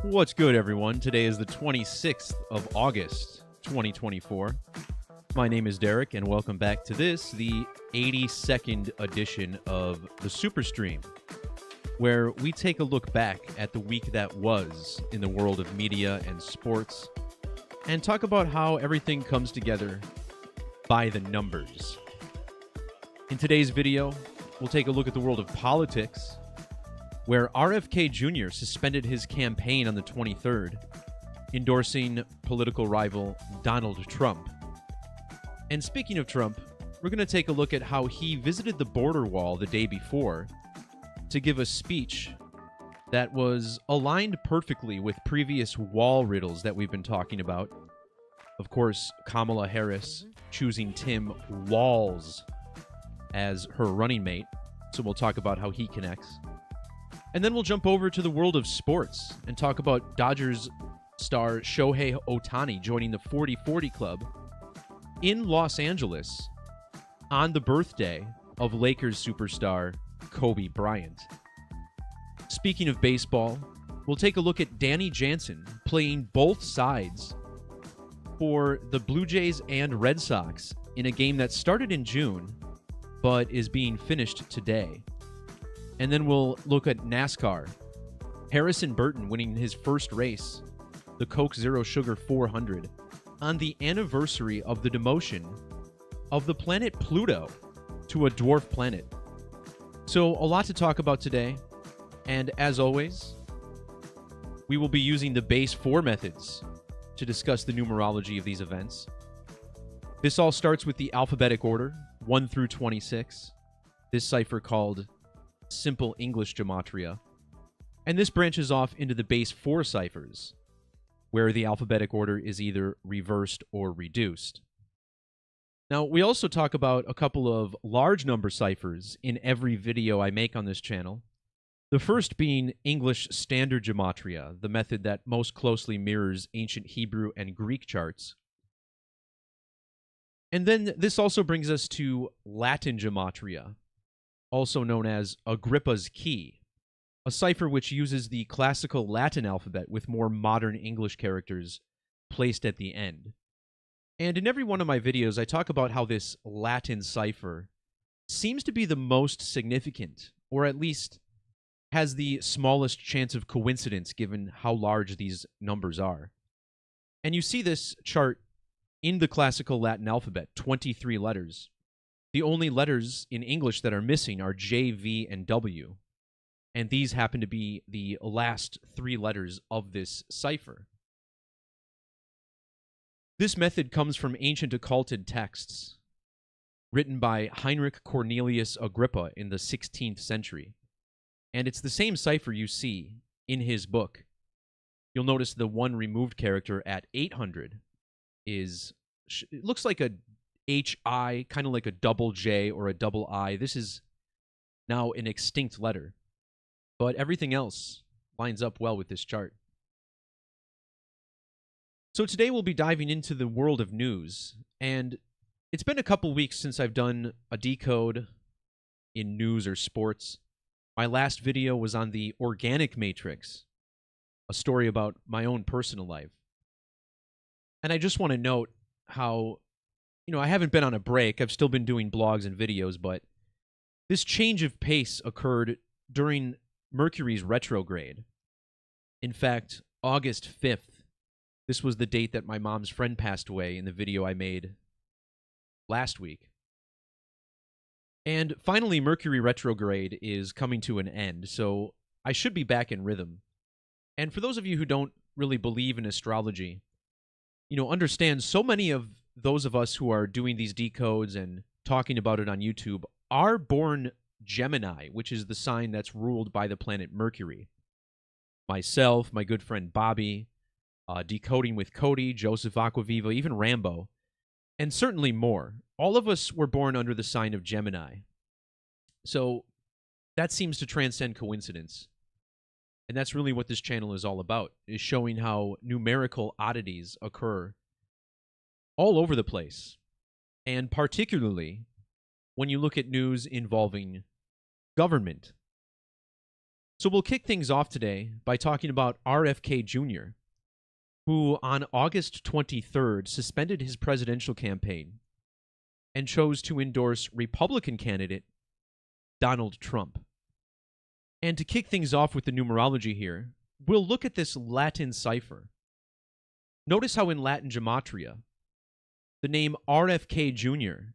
What's good, everyone? Today is the 26th of August, 2024. My name is Derek, and welcome back to this, the 82nd edition of the Super Stream, where we take a look back at the week that was in the world of media and sports, and talk about how everything comes together by the numbers. In today's video, we'll take a look at the world of politics, where RFK Jr. suspended his campaign on the 23rd, endorsing political rival Donald Trump. And speaking of Trump, we're going to take a look at how he visited the border wall the day before to give a speech that was aligned perfectly with previous wall riddles that we've been talking about. Of course, Kamala Harris choosing Tim Walz as her running mate, so we'll talk about how he connects. And then we'll jump over to the world of sports and talk about Dodgers star Shohei Ohtani joining the 40-40 Club in Los Angeles on the birthday of Lakers superstar Kobe Bryant. Speaking of baseball, we'll take a look at Danny Jansen playing both sides for the Blue Jays and Red Sox in a game that started in June but is being finished today. And then we'll look at NASCAR. Harrison Burton winning his first race, the Coke Zero Sugar 400, on the anniversary of the demotion of the planet Pluto to a dwarf planet. So a lot to talk about today. And as always, we will be using the base 4 methods to discuss the numerology of these events. This all starts with the alphabetic order, 1 through 26. This cipher called Simple English Gematria. And this branches off into the base 4 ciphers, where the alphabetic order is either reversed or reduced. Now, we also talk about a couple of large number ciphers in every video I make on this channel. The first being English Standard Gematria, the method that most closely mirrors ancient Hebrew and Greek charts. And then this also brings us to Latin Gematria, also known as Agrippa's Key, a cipher which uses the classical Latin alphabet with more modern English characters placed at the end. And in every one of my videos, I talk about how this Latin cipher seems to be the most significant, or at least has the smallest chance of coincidence given how large these numbers are. And you see this chart in the classical Latin alphabet, 23 letters. The only letters in English that are missing are J, V, and W, and these happen to be the last 3 letters of this cipher. This method comes from ancient occulted texts written by Heinrich Cornelius Agrippa in the 16th century, and it's the same cipher you see in his book. You'll notice the one removed character at 800 it looks like a HI, kind of like a double J or a double I. This is now an extinct letter, but everything else lines up well with this chart. So today we'll be diving into the world of news, and it's been a couple weeks since I've done a decode in news or sports. My last video was on the organic matrix, a story about my own personal life. And I just want to note how I haven't been on a break. I've still been doing blogs and videos, but this change of pace occurred during Mercury's retrograde. In fact, August 5th, this was the date that my mom's friend passed away in the video I made last week. And finally, Mercury retrograde is coming to an end, so I should be back in rhythm. And for those of you who don't really believe in astrology, understand so many of those of us who are doing these decodes and talking about it on YouTube are born Gemini, which is the sign that's ruled by the planet Mercury. Myself, my good friend Bobby, Decoding with Cody, Joseph Aquaviva, even Rambo, and certainly more. All of us were born under the sign of Gemini. So that seems to transcend coincidence. And that's really what this channel is all about, is showing how numerical oddities occur all over the place, and particularly when you look at news involving government. So we'll kick things off today by talking about RFK Jr., who on August 23rd suspended his presidential campaign and chose to endorse Republican candidate Donald Trump. And to kick things off with the numerology here, we'll look at this Latin cipher. Notice how in Latin Gematria, the name RFK Jr.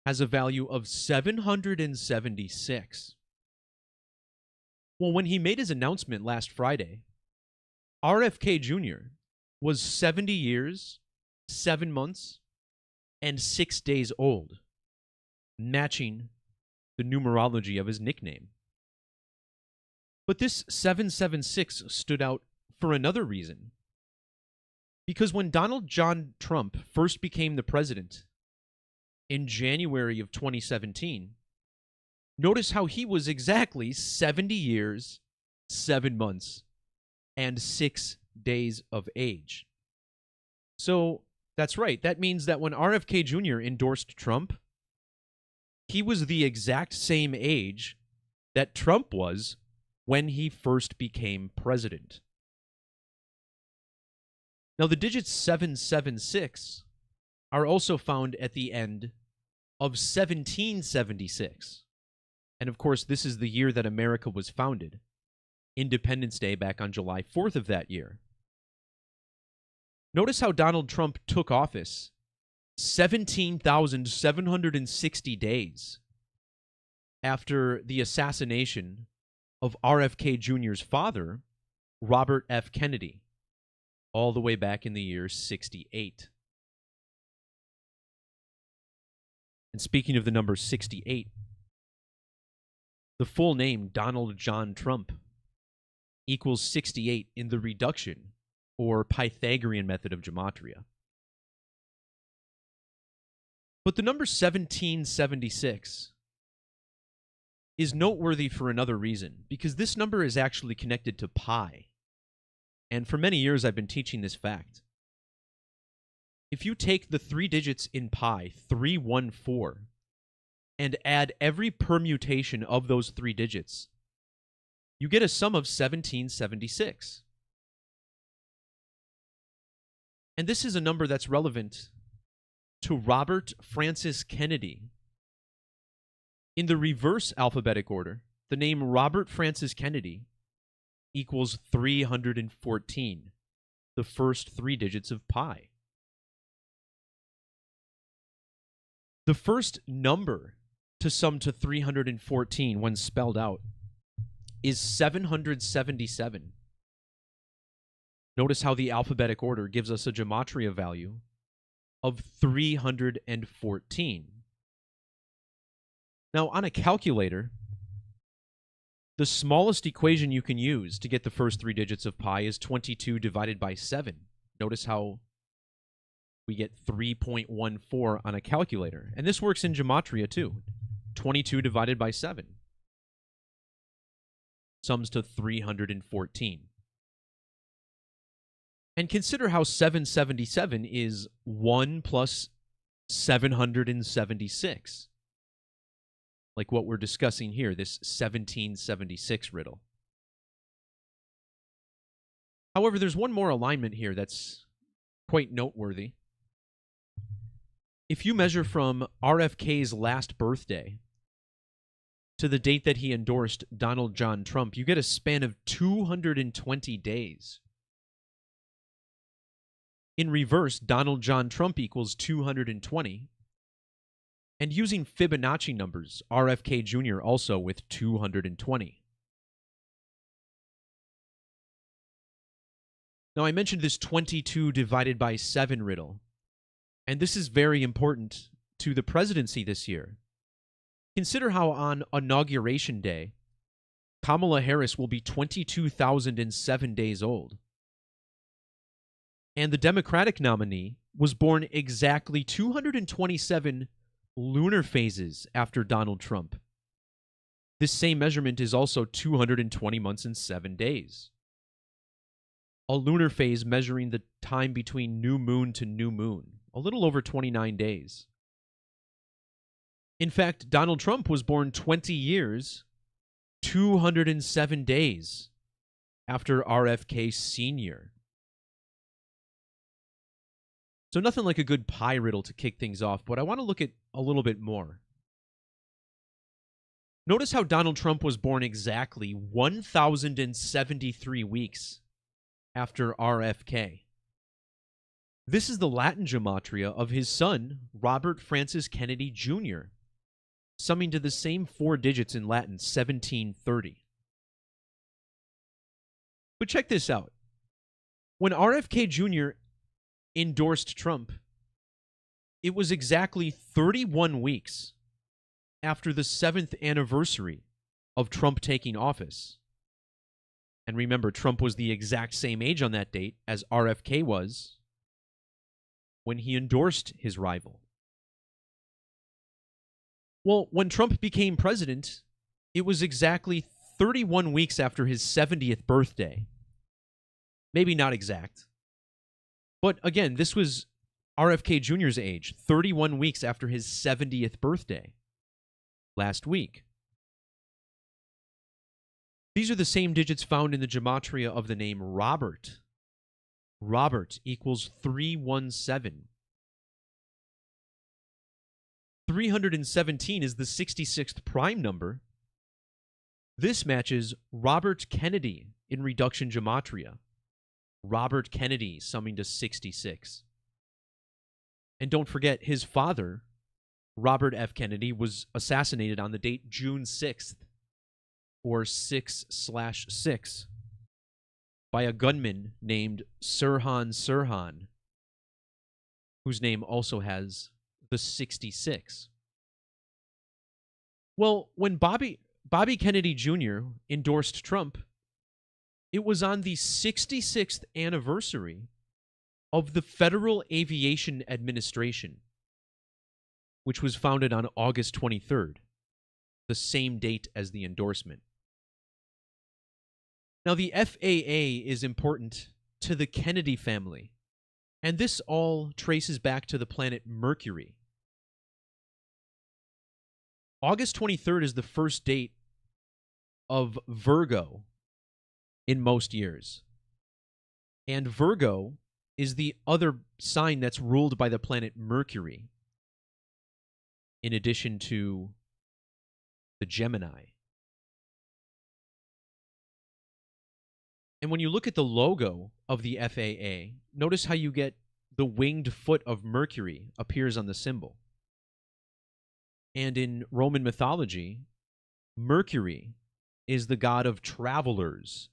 has a value of 776. Well, when he made his announcement last Friday, RFK Jr. was 70 years, 7 months, and 6 days old, matching the numerology of his nickname. But this 776 stood out for another reason. Because when Donald John Trump first became the president in January of 2017, notice how he was exactly 70 years, 7 months, and 6 days of age. So that's right. That means that when RFK Jr. endorsed Trump, he was the exact same age that Trump was when he first became president. Now, the digits 776 are also found at the end of 1776. And of course, this is the year that America was founded, Independence Day back on July 4th of that year. Notice how Donald Trump took office 17,760 days after the assassination of RFK Jr.'s father, Robert F. Kennedy, all the way back in the year 68. And speaking of the number 68, the full name, Donald John Trump, equals 68 in the reduction or Pythagorean method of Gematria. But the number 1776 is noteworthy for another reason, because this number is actually connected to pi. And for many years, I've been teaching this fact. If you take the 3 digits in pi, 314, and add every permutation of those 3 digits, you get a sum of 1776. And this is a number that's relevant to Robert Francis Kennedy. In the reverse alphabetic order, the name Robert Francis Kennedy equals 314, the first 3 digits of pi. The first number to sum to 314 when spelled out is 777. Notice how the alphabetic order gives us a Gematria value of 314. Now, on a calculator, the smallest equation you can use to get the first 3 digits of pi is 22 divided by 7. Notice how we get 3.14 on a calculator. And this works in Gematria too. 22 divided by 7 sums to 314. And consider how 777 is 1 plus 776. Like what we're discussing here, this 1776 riddle. However, there's one more alignment here that's quite noteworthy. If you measure from RFK's last birthday to the date that he endorsed Donald John Trump, you get a span of 220 days. In reverse, Donald John Trump equals 220. And using Fibonacci numbers, RFK Jr. also with 220. Now, I mentioned this 22 divided by 7 riddle, and this is very important to the presidency this year. Consider how on Inauguration Day, Kamala Harris will be 22,007 days old. And the Democratic nominee was born exactly 227 lunar phases after Donald Trump. This same measurement is also 220 months and 7 days. A lunar phase measuring the time between new moon to new moon, a little over 29 days. In fact, Donald Trump was born 20 years, 207 days after RFK Sr. So nothing like a good pie riddle to kick things off, but I want to look at a little bit more. Notice how Donald Trump was born exactly 1,073 weeks after RFK. This is the Latin gematria of his son, Robert Francis Kennedy Jr., summing to the same 4 digits in Latin, 1730. But check this out. When RFK Jr. endorsed Trump, it was exactly 31 weeks after the 7th anniversary of Trump taking office. And remember, Trump was the exact same age on that date as RFK was when he endorsed his rival. Well, when Trump became president, it was exactly 31 weeks after his 70th birthday. Maybe not exact. But again, this was RFK Jr.'s age, 31 weeks after his 70th birthday, last week. These are the same digits found in the gematria of the name Robert. Robert equals 317. 317 is the 66th prime number. This matches Robert Kennedy in reduction gematria. Robert Kennedy summing to 66. And don't forget, his father, Robert F. Kennedy, was assassinated on the date June 6th, or 6/6, by a gunman named Sirhan Sirhan, whose name also has the 66. Well, when Bobby Kennedy Jr. endorsed Trump, it was on the 66th anniversary of the Federal Aviation Administration, which was founded on August 23rd, the same date as the endorsement. Now, the FAA is important to the Kennedy family, and this all traces back to the planet Mercury. August 23rd is the first date of Virgo in most years. And Virgo is the other sign that's ruled by the planet Mercury, in addition to the Gemini. And when you look at the logo of the FAA, notice how you get the winged foot of Mercury appears on the symbol. And in Roman mythology, Mercury is the god of travelers,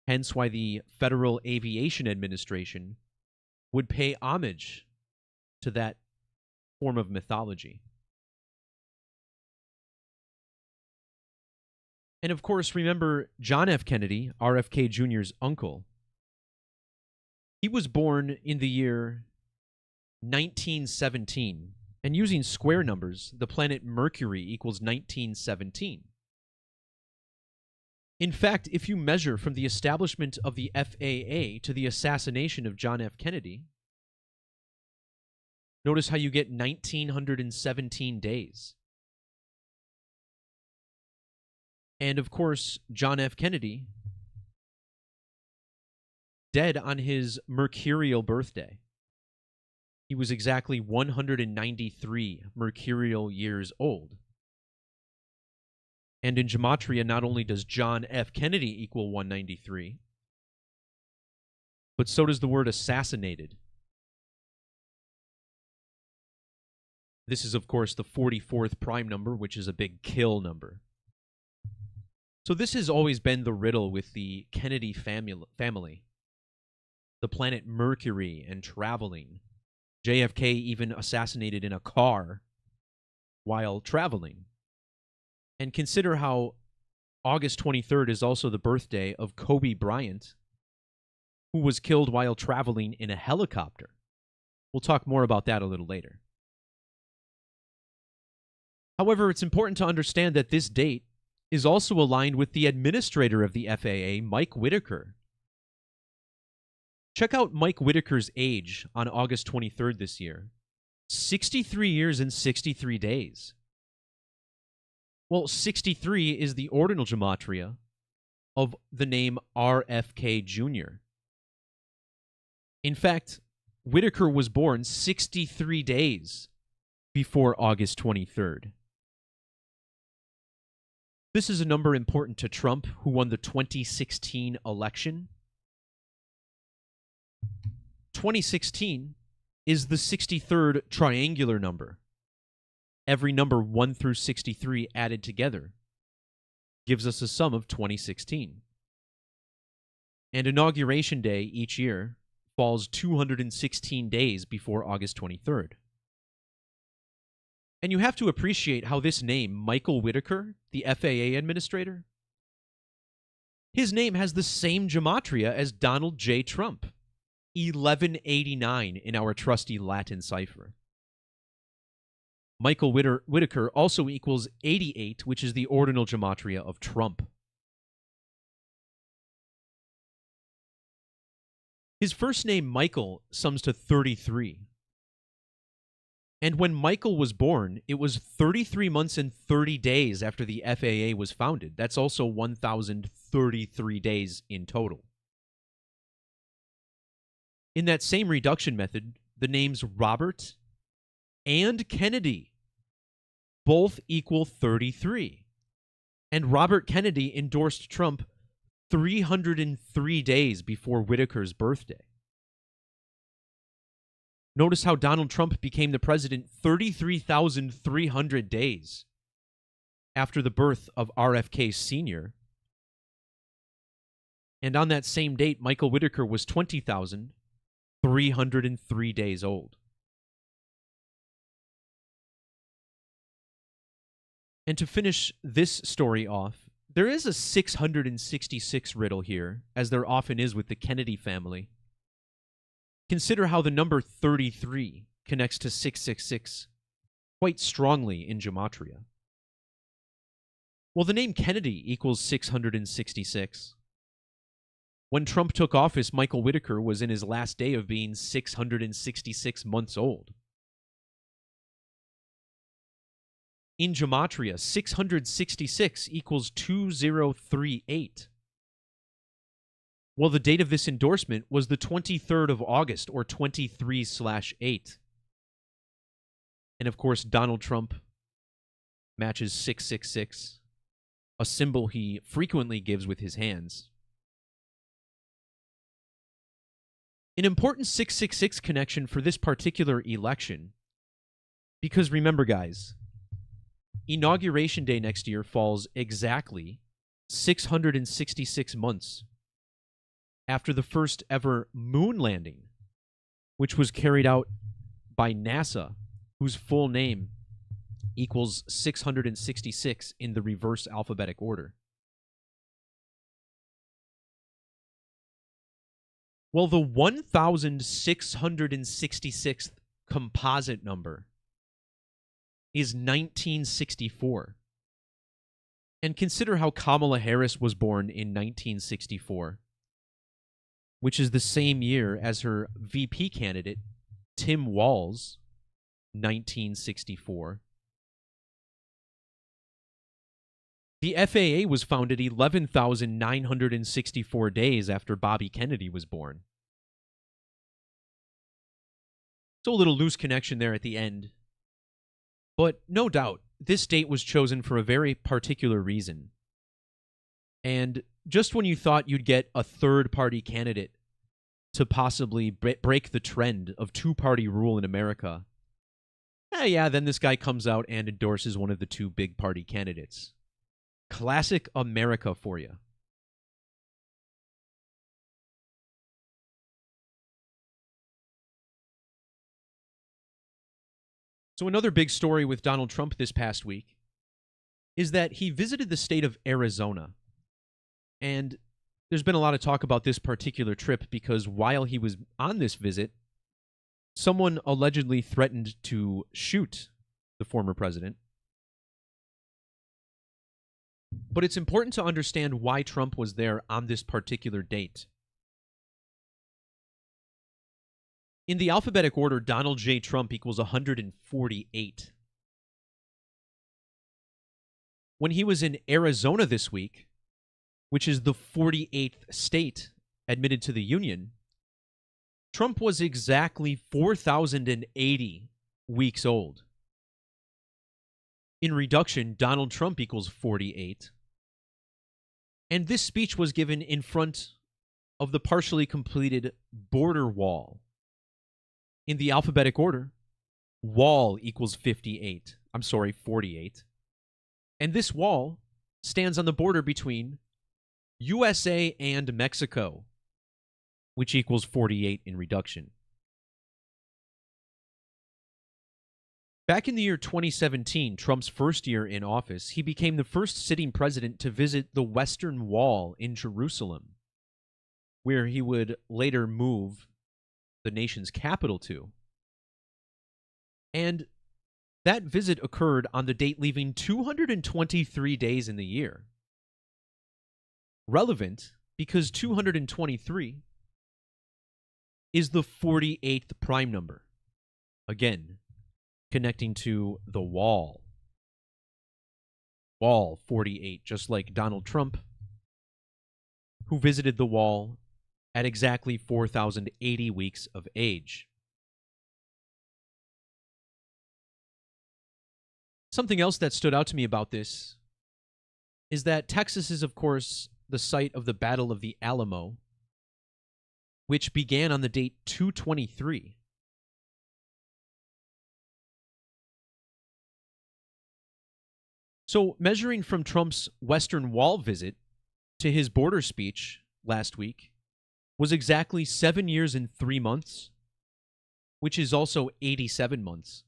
hence why the Federal Aviation Administration would pay homage to that form of mythology. And of course, remember John F. Kennedy, RFK Jr.'s uncle. He was born in the year 1917, and using square numbers, the planet Mercury equals 1917. In fact, if you measure from the establishment of the FAA to the assassination of John F. Kennedy, notice how you get 1917 days. And of course, John F. Kennedy, dead on his mercurial birthday. He was exactly 193 mercurial years old. And in Gematria, not only does John F. Kennedy equal 193, but so does the word assassinated. This is, of course, the 44th prime number, which is a big kill number. So this has always been the riddle with the Kennedy family. The planet Mercury and traveling. JFK even assassinated in a car while traveling. And consider how August 23rd is also the birthday of Kobe Bryant, who was killed while traveling in a helicopter. We'll talk more about that a little later. However, it's important to understand that this date is also aligned with the administrator of the FAA, Mike Whitaker. Check out Mike Whitaker's age on August 23rd this year. 63 years and 63 days. Well, 63 is the ordinal gematria of the name RFK Jr. In fact, Whitaker was born 63 days before August 23rd. This is a number important to Trump, who won the 2016 election. 2016 is the 63rd triangular number. Every number 1 through 63 added together gives us a sum of 2016. And Inauguration Day each year falls 216 days before August 23rd. And you have to appreciate how this name, Michael Whitaker, the FAA administrator, his name has the same gematria as Donald J. Trump, 1189 in our trusty Latin cipher. Michael Whitaker also equals 88, which is the ordinal gematria of Trump. His first name, Michael, sums to 33. And when Michael was born, it was 33 months and 30 days after the FAA was founded. That's also 1,033 days in total. In that same reduction method, the names Robert and Kennedy both equal 33. And Robert Kennedy endorsed Trump 303 days before Whitaker's birthday. Notice how Donald Trump became the president 33,300 days after the birth of RFK Sr. And on that same date, Michael Whitaker was 20,303 days old. And to finish this story off, there is a 666 riddle here, as there often is with the Kennedy family. Consider how the number 33 connects to 666 quite strongly in gematria. Well, the name Kennedy equals 666. When Trump took office, Michael Whitaker was in his last day of being 666 months old. In gematria, 666 equals 2038. Well, the date of this endorsement was the 23rd of August, or 23/8. And of course, Donald Trump matches 666, a symbol he frequently gives with his hands. An important 666 connection for this particular election, because remember, guys, Inauguration Day next year falls exactly 666 months after the first ever moon landing, which was carried out by NASA, whose full name equals 666 in the reverse alphabetic order. Well, the 1,666th composite number is 1964. And consider how Kamala Harris was born in 1964, which is the same year as her VP candidate, Tim Walz, 1964. The FAA was founded 11,964 days after Bobby Kennedy was born. So a little loose connection there at the end. But no doubt, this date was chosen for a very particular reason. And just when you thought you'd get a third-party candidate to possibly break the trend of two-party rule in America, then this guy comes out and endorses one of the two big party candidates. Classic America for you. So another big story with Donald Trump this past week is that he visited the state of Arizona. And there's been a lot of talk about this particular trip because while he was on this visit, someone allegedly threatened to shoot the former president. But it's important to understand why Trump was there on this particular date. In the alphabetic order, Donald J. Trump equals 148. When he was in Arizona this week, which is the 48th state admitted to the Union, Trump was exactly 4,080 weeks old. In reduction, Donald Trump equals 48. And this speech was given in front of the partially completed border wall. In the alphabetic order, wall equals 48. 48. And this wall stands on the border between USA and Mexico, which equals 48 in reduction. Back in the year 2017, Trump's first year in office, he became the first sitting president to visit the Western Wall in Jerusalem, where he would later move the nation's capital to. And that visit occurred on the date leaving 223 days in the year. Relevant because 223 is the 48th prime number. Again, connecting to the wall. Wall 48, just like Donald Trump, who visited the wall at exactly 4,080 weeks of age. Something else that stood out to me about this is that Texas is, of course, the site of the Battle of the Alamo, which began on the date 223. So, measuring from Trump's Western Wall visit to his border speech last week was exactly 7 years and 3 months, which is also 87 months.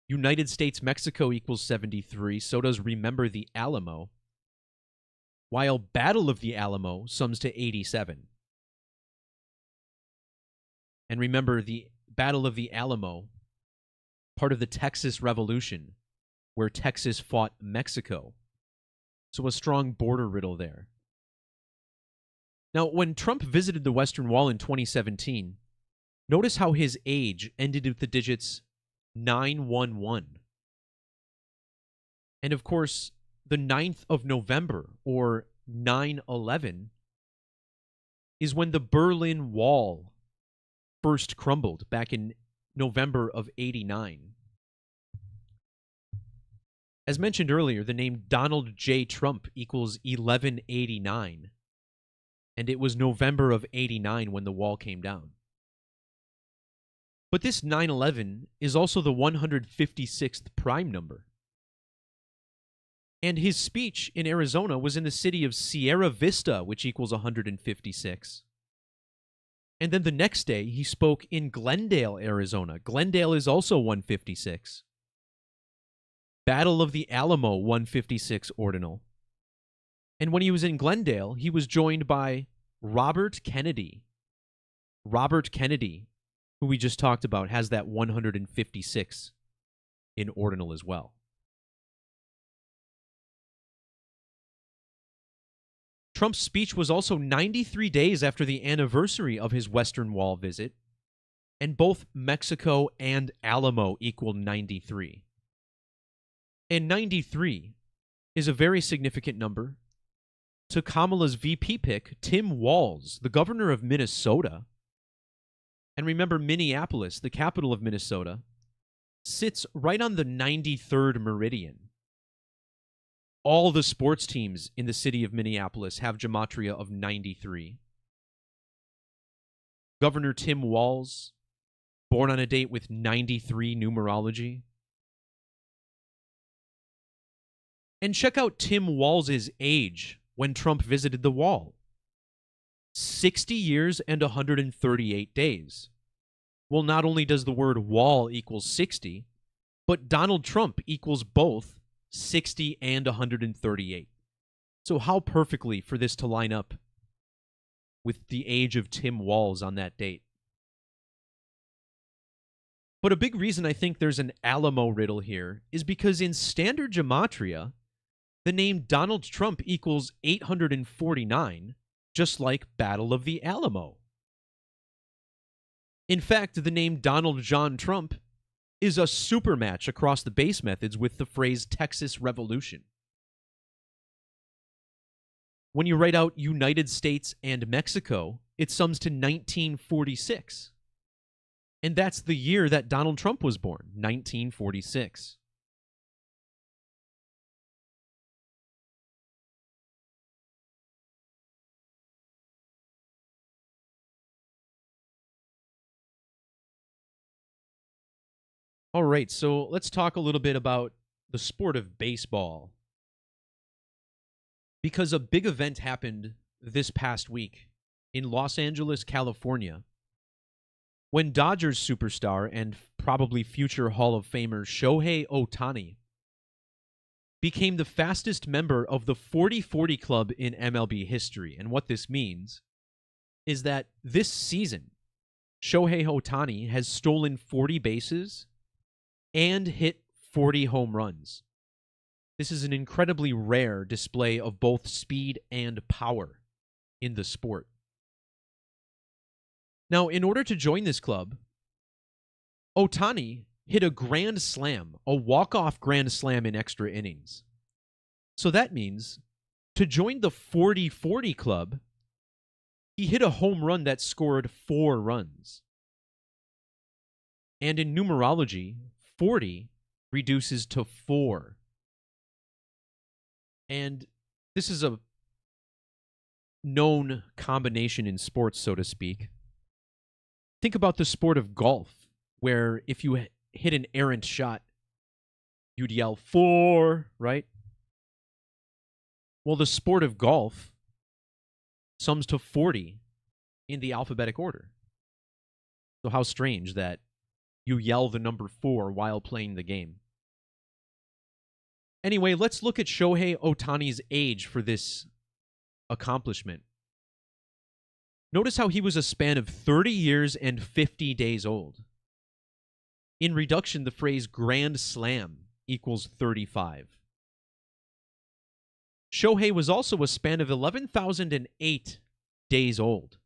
United States-Mexico equals 73, so does Remember the Alamo, while Battle of the Alamo sums to 87. And remember, the Battle of the Alamo, part of the Texas Revolution, where Texas fought Mexico. So a strong border riddle there. Now, when Trump visited the Western Wall in 2017, notice how his age ended with the digits 911. And of course, the 9th of November, or 9/11, is when the Berlin Wall first crumbled back in November of '89. As mentioned earlier, the name Donald J. Trump equals 1189, and it was November of '89 when the wall came down. But this 9/11 is also the 156th prime number. And his speech in Arizona was in the city of Sierra Vista, which equals 156. And then the next day, he spoke in Glendale, Arizona. Glendale is also 156. Battle of the Alamo, 156 ordinal. And when he was in Glendale, he was joined by Robert Kennedy. Robert Kennedy, who we just talked about, has that 156 in ordinal as well. Trump's speech was also 93 days after the anniversary of his Western Wall visit, and both Mexico and Alamo equal 93. And 93 is a very significant number to Kamala's VP pick, Tim Walz, the governor of Minnesota. And remember, Minneapolis, the capital of Minnesota, sits right on the 93rd meridian. All the sports teams in the city of Minneapolis have Gematria of 93. Governor Tim Walz, born on a date with 93 numerology. And check out Tim Walz's age when Trump visited the wall. 60 years and 138 days. Well, not only does the word wall equal 60, but Donald Trump equals both 60 and 138. So how perfectly for this to line up with the age of Tim Walz on that date. But a big reason I think there's an Alamo riddle here is because in standard Gematria, the name Donald Trump equals 849, just like Battle of the Alamo. In fact, the name Donald John Trump is a super match across the base methods with the phrase Texas Revolution. When you write out United States and Mexico, it sums to 1946. And that's the year that Donald Trump was born, 1946. All right, so let's talk a little bit about the sport of baseball. Because a big event happened this past week in Los Angeles, California, when Dodgers superstar and probably future Hall of Famer Shohei Ohtani became the fastest member of the 40-40 club in MLB history. And what this means is that this season, Shohei Ohtani has stolen 40 bases and hit 40 home runs. This is an incredibly rare display of both speed and power in the sport. Now, in order to join this club, Ohtani hit a grand slam, a walk-off grand slam in extra innings. So that means to join the 40-40 club, he hit a home run that scored 4 runs. And in numerology, 40 reduces to 4. And this is a known combination in sports, so to speak. Think about the sport of golf, where if you hit an errant shot, you'd yell 4, right? Well, the sport of golf sums to 40 in the alphabetic order. So how strange that you yell the number 4 while playing the game. Anyway, let's look at Shohei Ohtani's age for this accomplishment. Notice how he was a span of 30 years and 50 days old. In reduction, the phrase grand slam equals 35. Shohei was also a span of 11,008 days old.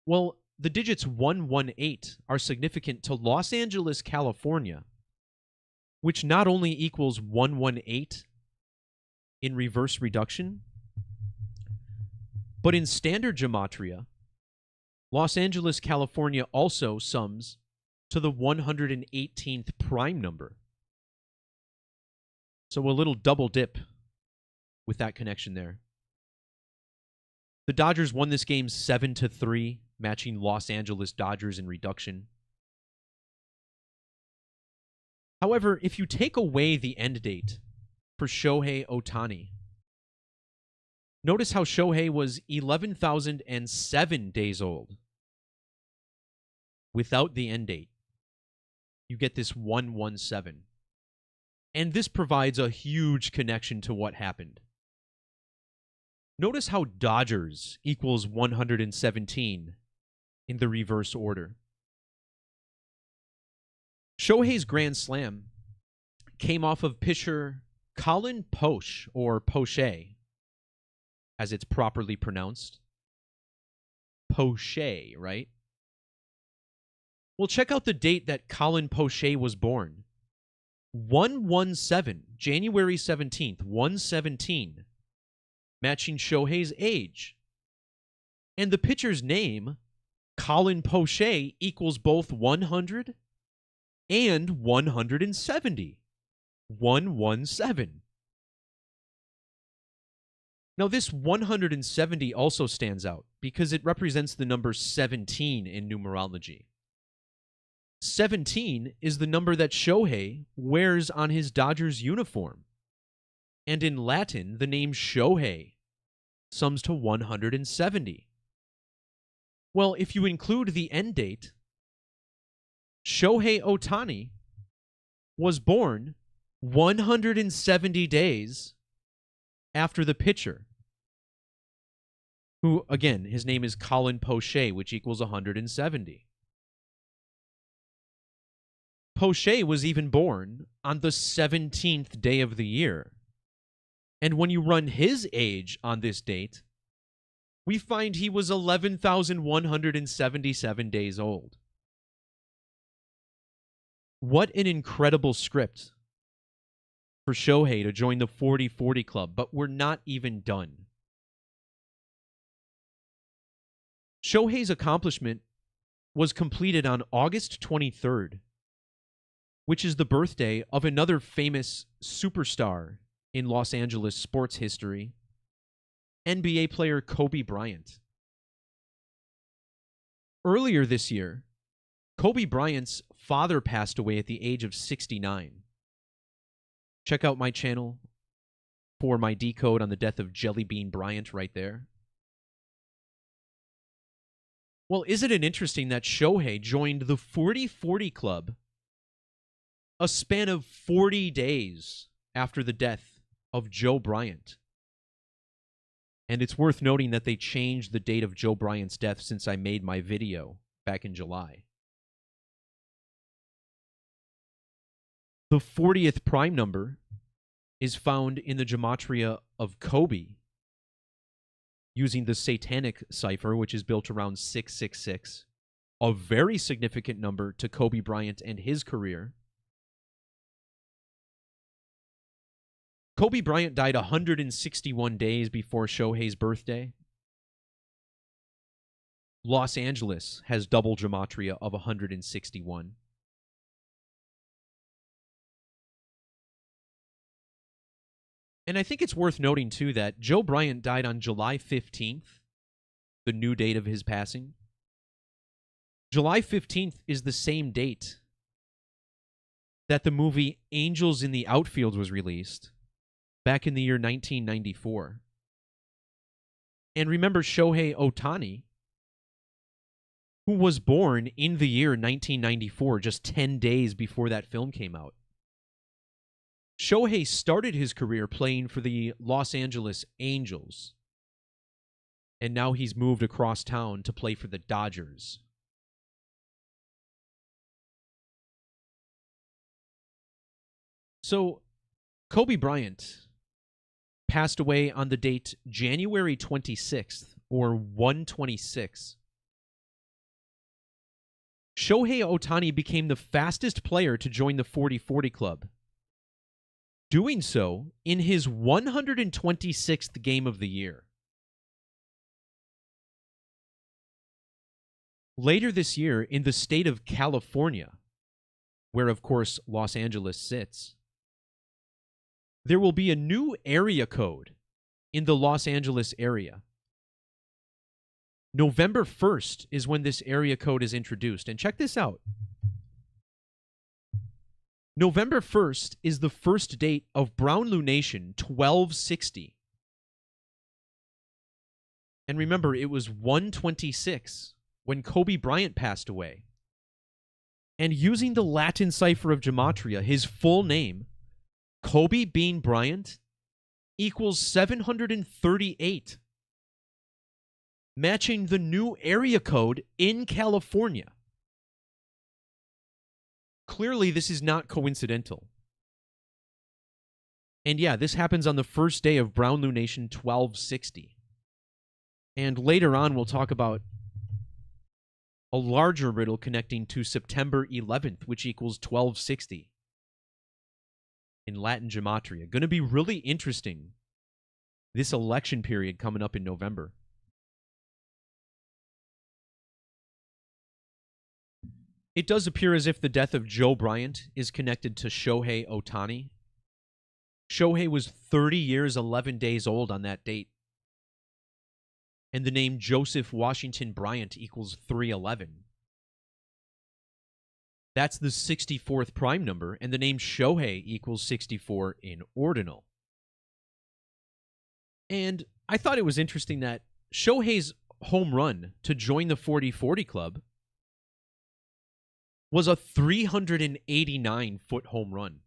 Well, the digits 118 are significant to Los Angeles, California, which not only equals 118 in reverse reduction, but in standard gematria, Los Angeles, California also sums to the 118th prime number. So a little double dip with that connection there. The Dodgers won this game 7-3, matching Los Angeles Dodgers in reduction. However, if you take away the end date for Shohei Ohtani, notice how Shohei was 11,007 days old. Without the end date, you get this 117. And this provides a huge connection to what happened. Notice how Dodgers equals 117 in the reverse order. Shohei's grand slam came off of pitcher Colin Poche, or Poche, as it's properly pronounced. Poche, right? Well, check out the date that Colin Poche was born. 117, January 17th, 117, matching Shohei's age. And the pitcher's name, Colin Poche, equals both 100 and 170. 117. Now, this 170 also stands out because it represents the number 17 in numerology. 17 is the number that Shohei wears on his Dodgers uniform. And in Latin, the name Shohei sums to 170. Well, if you include the end date, Shohei Ohtani was born 170 days after the pitcher, who, again, his name is Colin Poche, which equals 170. Poche was even born on the 17th day of the year. And when you run his age on this date, we find he was 11,177 days old. What an incredible script for Shohei to join the 40-40 club, but we're not even done. Shohei's accomplishment was completed on August 23rd, which is the birthday of another famous superstar in Los Angeles sports history, NBA player Kobe Bryant. Earlier this year, Kobe Bryant's father passed away at the age of 69. Check out my channel for my decode on the death of Jelly Bean Bryant right there. Well, isn't it interesting that Shohei joined the 40-40 club a span of 40 days after the death of Joe Bryant? And it's worth noting that they changed the date of Joe Bryant's death since I made my video back in July. The 40th prime number is found in the Gematria of Kobe using the Satanic cipher, which is built around 666, a very significant number to Kobe Bryant and his career. Kobe Bryant died 161 days before Shohei's birthday. Los Angeles has double Gematria of 161. And I think it's worth noting, too, that Joe Bryant died on July 15th, the new date of his passing. July 15th is the same date that the movie Angels in the Outfield was released back in the year 1994. And remember Shohei Ohtani, who was born in the year 1994, just 10 days before that film came out. Shohei started his career playing for the Los Angeles Angels, and now he's moved across town to play for the Dodgers. So, Kobe Bryant passed away on the date January 26th, or 1/26. Shohei Ohtani became the fastest player to join the 40-40 club, doing so in his 126th game of the year. Later this year, in the state of California, where, of course, Los Angeles sits, there will be a new area code in the Los Angeles area. November 1st is when this area code is introduced. And check this out. November 1st is the first date of Brown Lunation 1260. And remember, it was 1/26 when Kobe Bryant passed away. And using the Latin cipher of Gematria, his full name, Kobe Bean Bryant, equals 738, matching the new area code in California. Clearly, this is not coincidental. And yeah, this happens on the first day of Brown Lunation 1260. And later on, we'll talk about a larger riddle connecting to September 11th, which equals 1260 in Latin Gematria. Going to be really interesting, this election period coming up in November. It does appear as if the death of Joe Bryant is connected to Shohei Ohtani. Shohei was 30 years, 11 days old on that date. And the name Joseph Washington Bryant equals 311. That's the 64th prime number, and the name Shohei equals 64 in ordinal. And I thought it was interesting that Shohei's home run to join the 40-40 club was a 389-foot home run.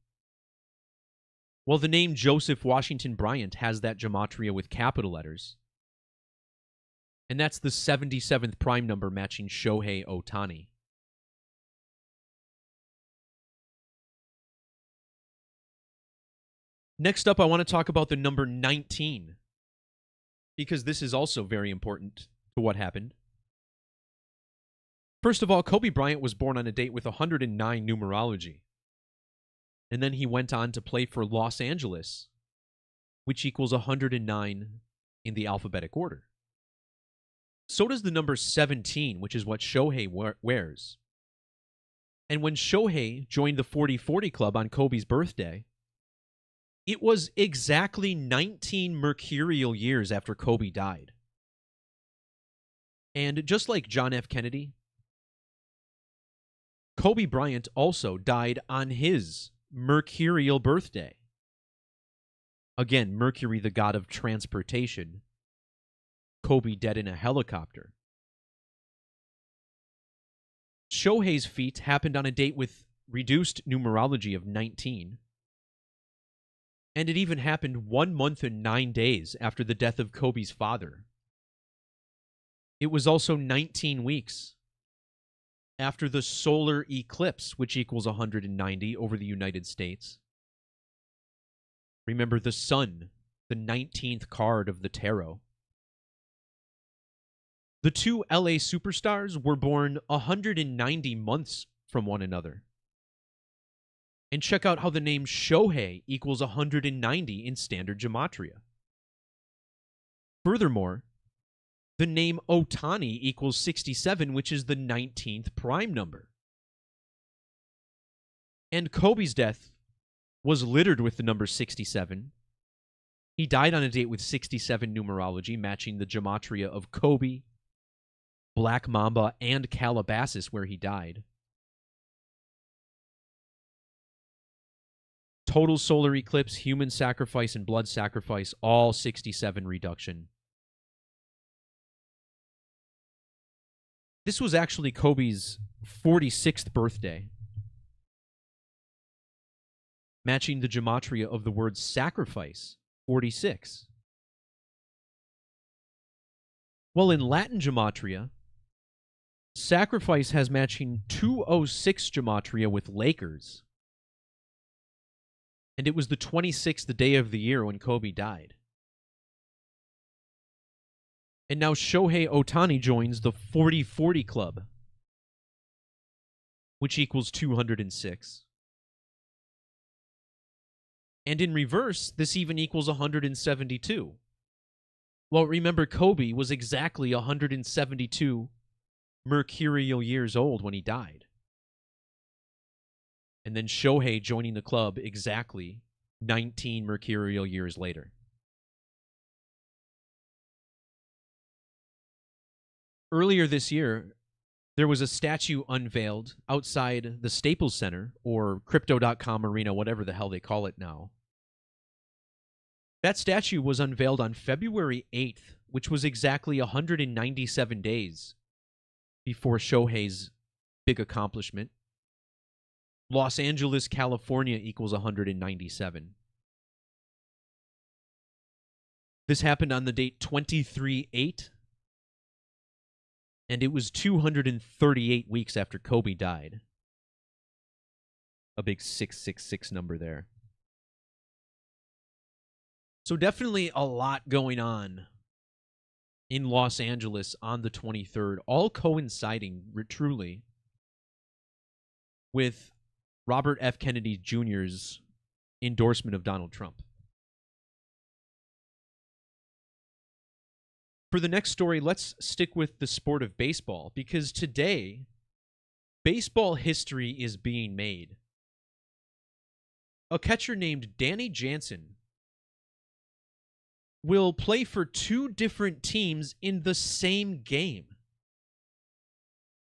Well, the name Joseph Washington Bryant has that Gematria with capital letters. And that's the 77th prime number matching Shohei Ohtani. Next up, I want to talk about the number 19, because this is also very important to what happened. First of all, Kobe Bryant was born on a date with 109 numerology. And then he went on to play for Los Angeles, which equals 109 in the alphabetic order. So does the number 17, which is what Shohei wears. And when Shohei joined the 40-40 Club on Kobe's birthday, it was exactly 19 mercurial years after Kobe died. And just like John F. Kennedy, Kobe Bryant also died on his mercurial birthday. Again, Mercury, the god of transportation. Kobe dead in a helicopter. Shohei's feat happened on a date with reduced numerology of 19. And it even happened 1 month and 9 days after the death of Kobe's father. It was also 19 weeks after the solar eclipse, which equals 190 over the United States. Remember the sun, the 19th card of the tarot. The two LA superstars were born 190 months from one another. And check out how the name Shohei equals 190 in standard Gematria. Furthermore, the name Ohtani equals 67, which is the 19th prime number. And Kobe's death was littered with the number 67. He died on a date with 67 numerology, matching the Gematria of Kobe, Black Mamba, and Calabasas, where he died. Total solar eclipse, human sacrifice, and blood sacrifice, all 67 reduction. This was actually Kobe's 46th birthday, matching the Gematria of the word sacrifice, 46. Well, in Latin Gematria, sacrifice has matching 206 Gematria with Lakers. And it was the 26th day of the year when Kobe died. And now Shohei Ohtani joins the 40-40 Club, which equals 206. And in reverse, this even equals 172. Well, remember, Kobe was exactly 172 mercurial years old when he died. And then Shohei joining the club exactly 19 mercurial years later. Earlier this year, there was a statue unveiled outside the Staples Center, or Crypto.com Arena, whatever the hell they call it now. That statue was unveiled on February 8th, which was exactly 197 days before Shohei's big accomplishment. Los Angeles, California equals 197. This happened on the date 23/8, and it was 238 weeks after Kobe died. A big 666 number there. So definitely a lot going on in Los Angeles on the 23rd, all coinciding truly with Robert F. Kennedy Jr.'s endorsement of Donald Trump. For the next story, let's stick with the sport of baseball, because today, baseball history is being made. A catcher named Danny Jansen will play for two different teams in the same game.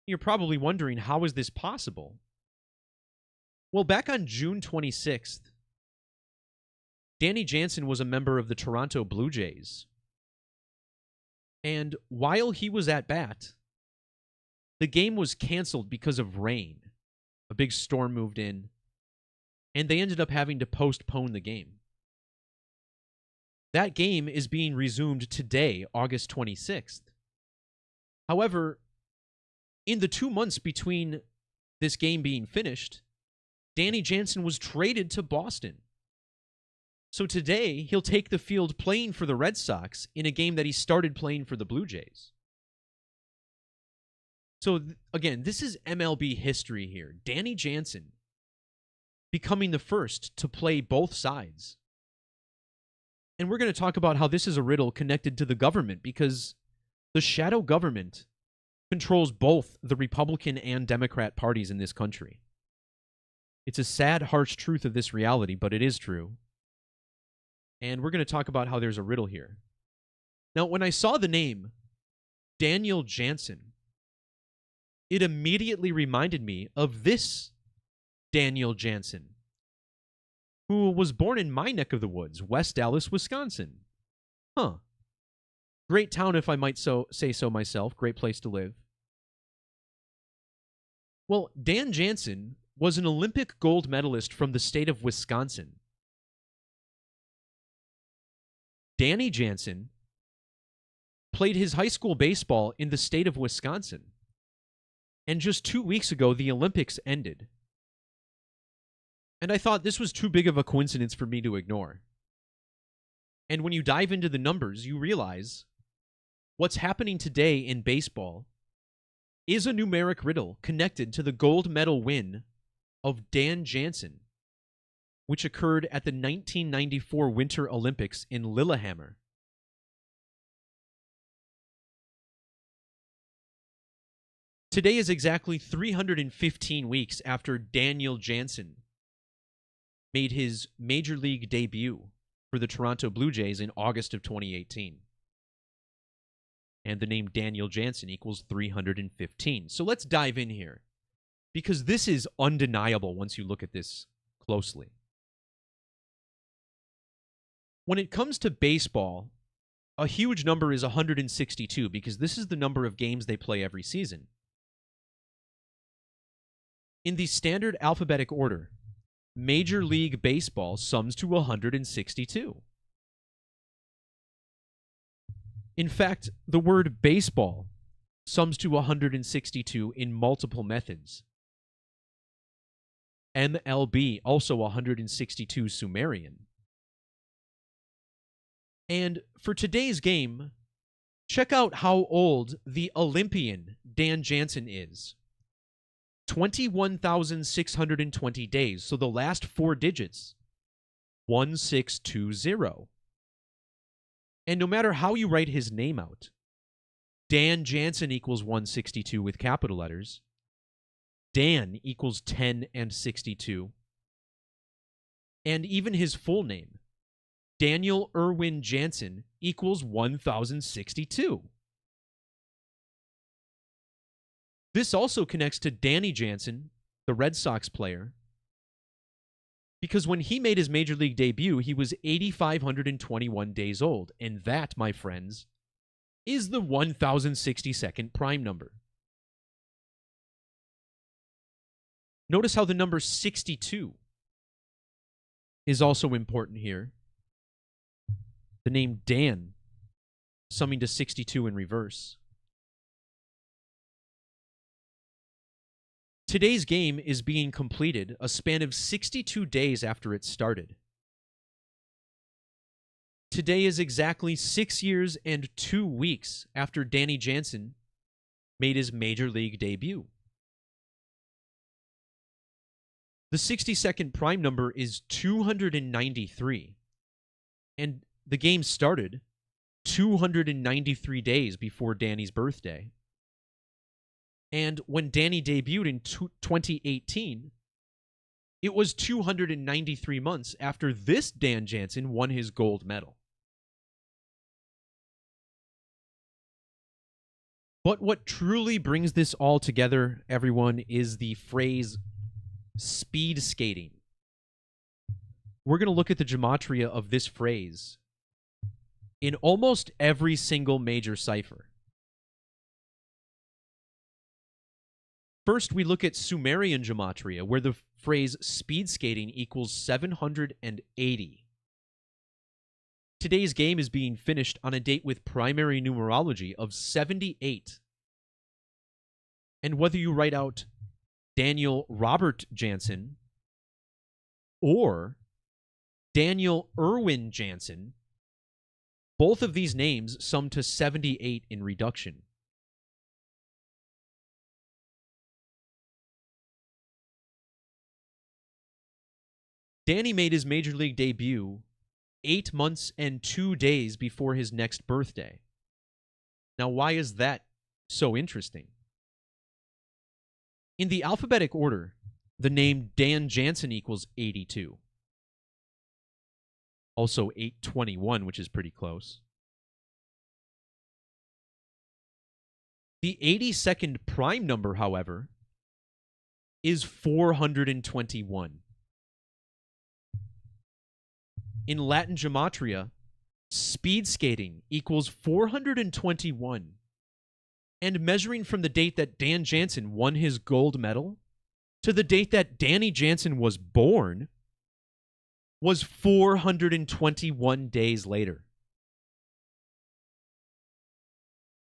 You're probably wondering, how is this possible? Well, back on June 26th, Danny Jansen was a member of the Toronto Blue Jays. And while he was at bat, the game was canceled because of rain. A big storm moved in, and they ended up having to postpone the game. That game is being resumed today, August 26th. However, in the 2 months between this game being finished, Danny Jansen was traded to Boston. So today, he'll take the field playing for the Red Sox in a game that he started playing for the Blue Jays. So, again, this is MLB history here. Danny Jansen becoming the first to play both sides. And we're going to talk about how this is a riddle connected to the government, because the shadow government controls both the Republican and Democrat parties in this country. It's a sad, harsh truth of this reality, but it is true. And we're going to talk about how there's a riddle here. Now, when I saw the name Daniel Jansen, it immediately reminded me of this Daniel Jansen, who was born in my neck of the woods, West Dallas, Wisconsin. Huh. Great town, if I might say so myself. Great place to live. Well, Dan Jansen was an Olympic gold medalist from the state of Wisconsin. Danny Jansen played his high school baseball in the state of Wisconsin. And just 2 weeks ago, the Olympics ended. And I thought this was too big of a coincidence for me to ignore. And when you dive into the numbers, you realize what's happening today in baseball is a numeric riddle connected to the gold medal win of Dan Jansen, which occurred at the 1994 Winter Olympics in Lillehammer. Today is exactly 315 weeks after Daniel Jansen made his Major League debut for the Toronto Blue Jays in August of 2018. And the name Daniel Jansen equals 315. So let's dive in here, because this is undeniable once you look at this closely. When it comes to baseball, a huge number is 162, because this is the number of games they play every season. In the standard alphabetic order, Major League Baseball sums to 162. In fact, the word baseball sums to 162 in multiple methods. MLB, also 162 Sumerian. And for today's game, check out how old the Olympian Dan Jansen is. 21,620 days. So the last 4 digits, 1620. And no matter how you write his name out, Dan Jansen equals 162 with capital letters. Dan equals 10 and 62. And even his full name, Daniel Irwin Jansen, equals 1062. This also connects to Danny Jansen, the Red Sox player, because when he made his Major League debut, he was 8,521 days old. And that, my friends, is the 1062nd prime number. Notice how the number 62 is also important here. The name Dan summing to 62 in reverse. Today's game is being completed a span of 62 days after it started. Today is exactly 6 years and 2 weeks after Danny Jansen made his Major League debut. The 62nd prime number is 293, and the game started 293 days before Danny's birthday. And when Danny debuted in 2018, it was 293 months after this Dan Jansen won his gold medal. But what truly brings this all together, everyone, is the phrase speed skating. We're going to look at the gematria of this phrase in almost every single major cipher. First, we look at Sumerian gematria, where the phrase speed skating equals 780. Today's game is being finished on a date with primary numerology of 78. And whether you write out Daniel Robert Jansen or Daniel Irwin Jansen, both of these names sum to 78 in reduction. Danny made his Major League debut 8 months and 2 days before his next birthday. Now, why is that so interesting? In the alphabetic order, the name Dan Jansen equals 82. Also 821, which is pretty close. The 82nd prime number, however, is 421. In Latin Gematria, speed skating equals 421. And measuring from the date that Dan Jansen won his gold medal to the date that Danny Jansen was born was 421 days later.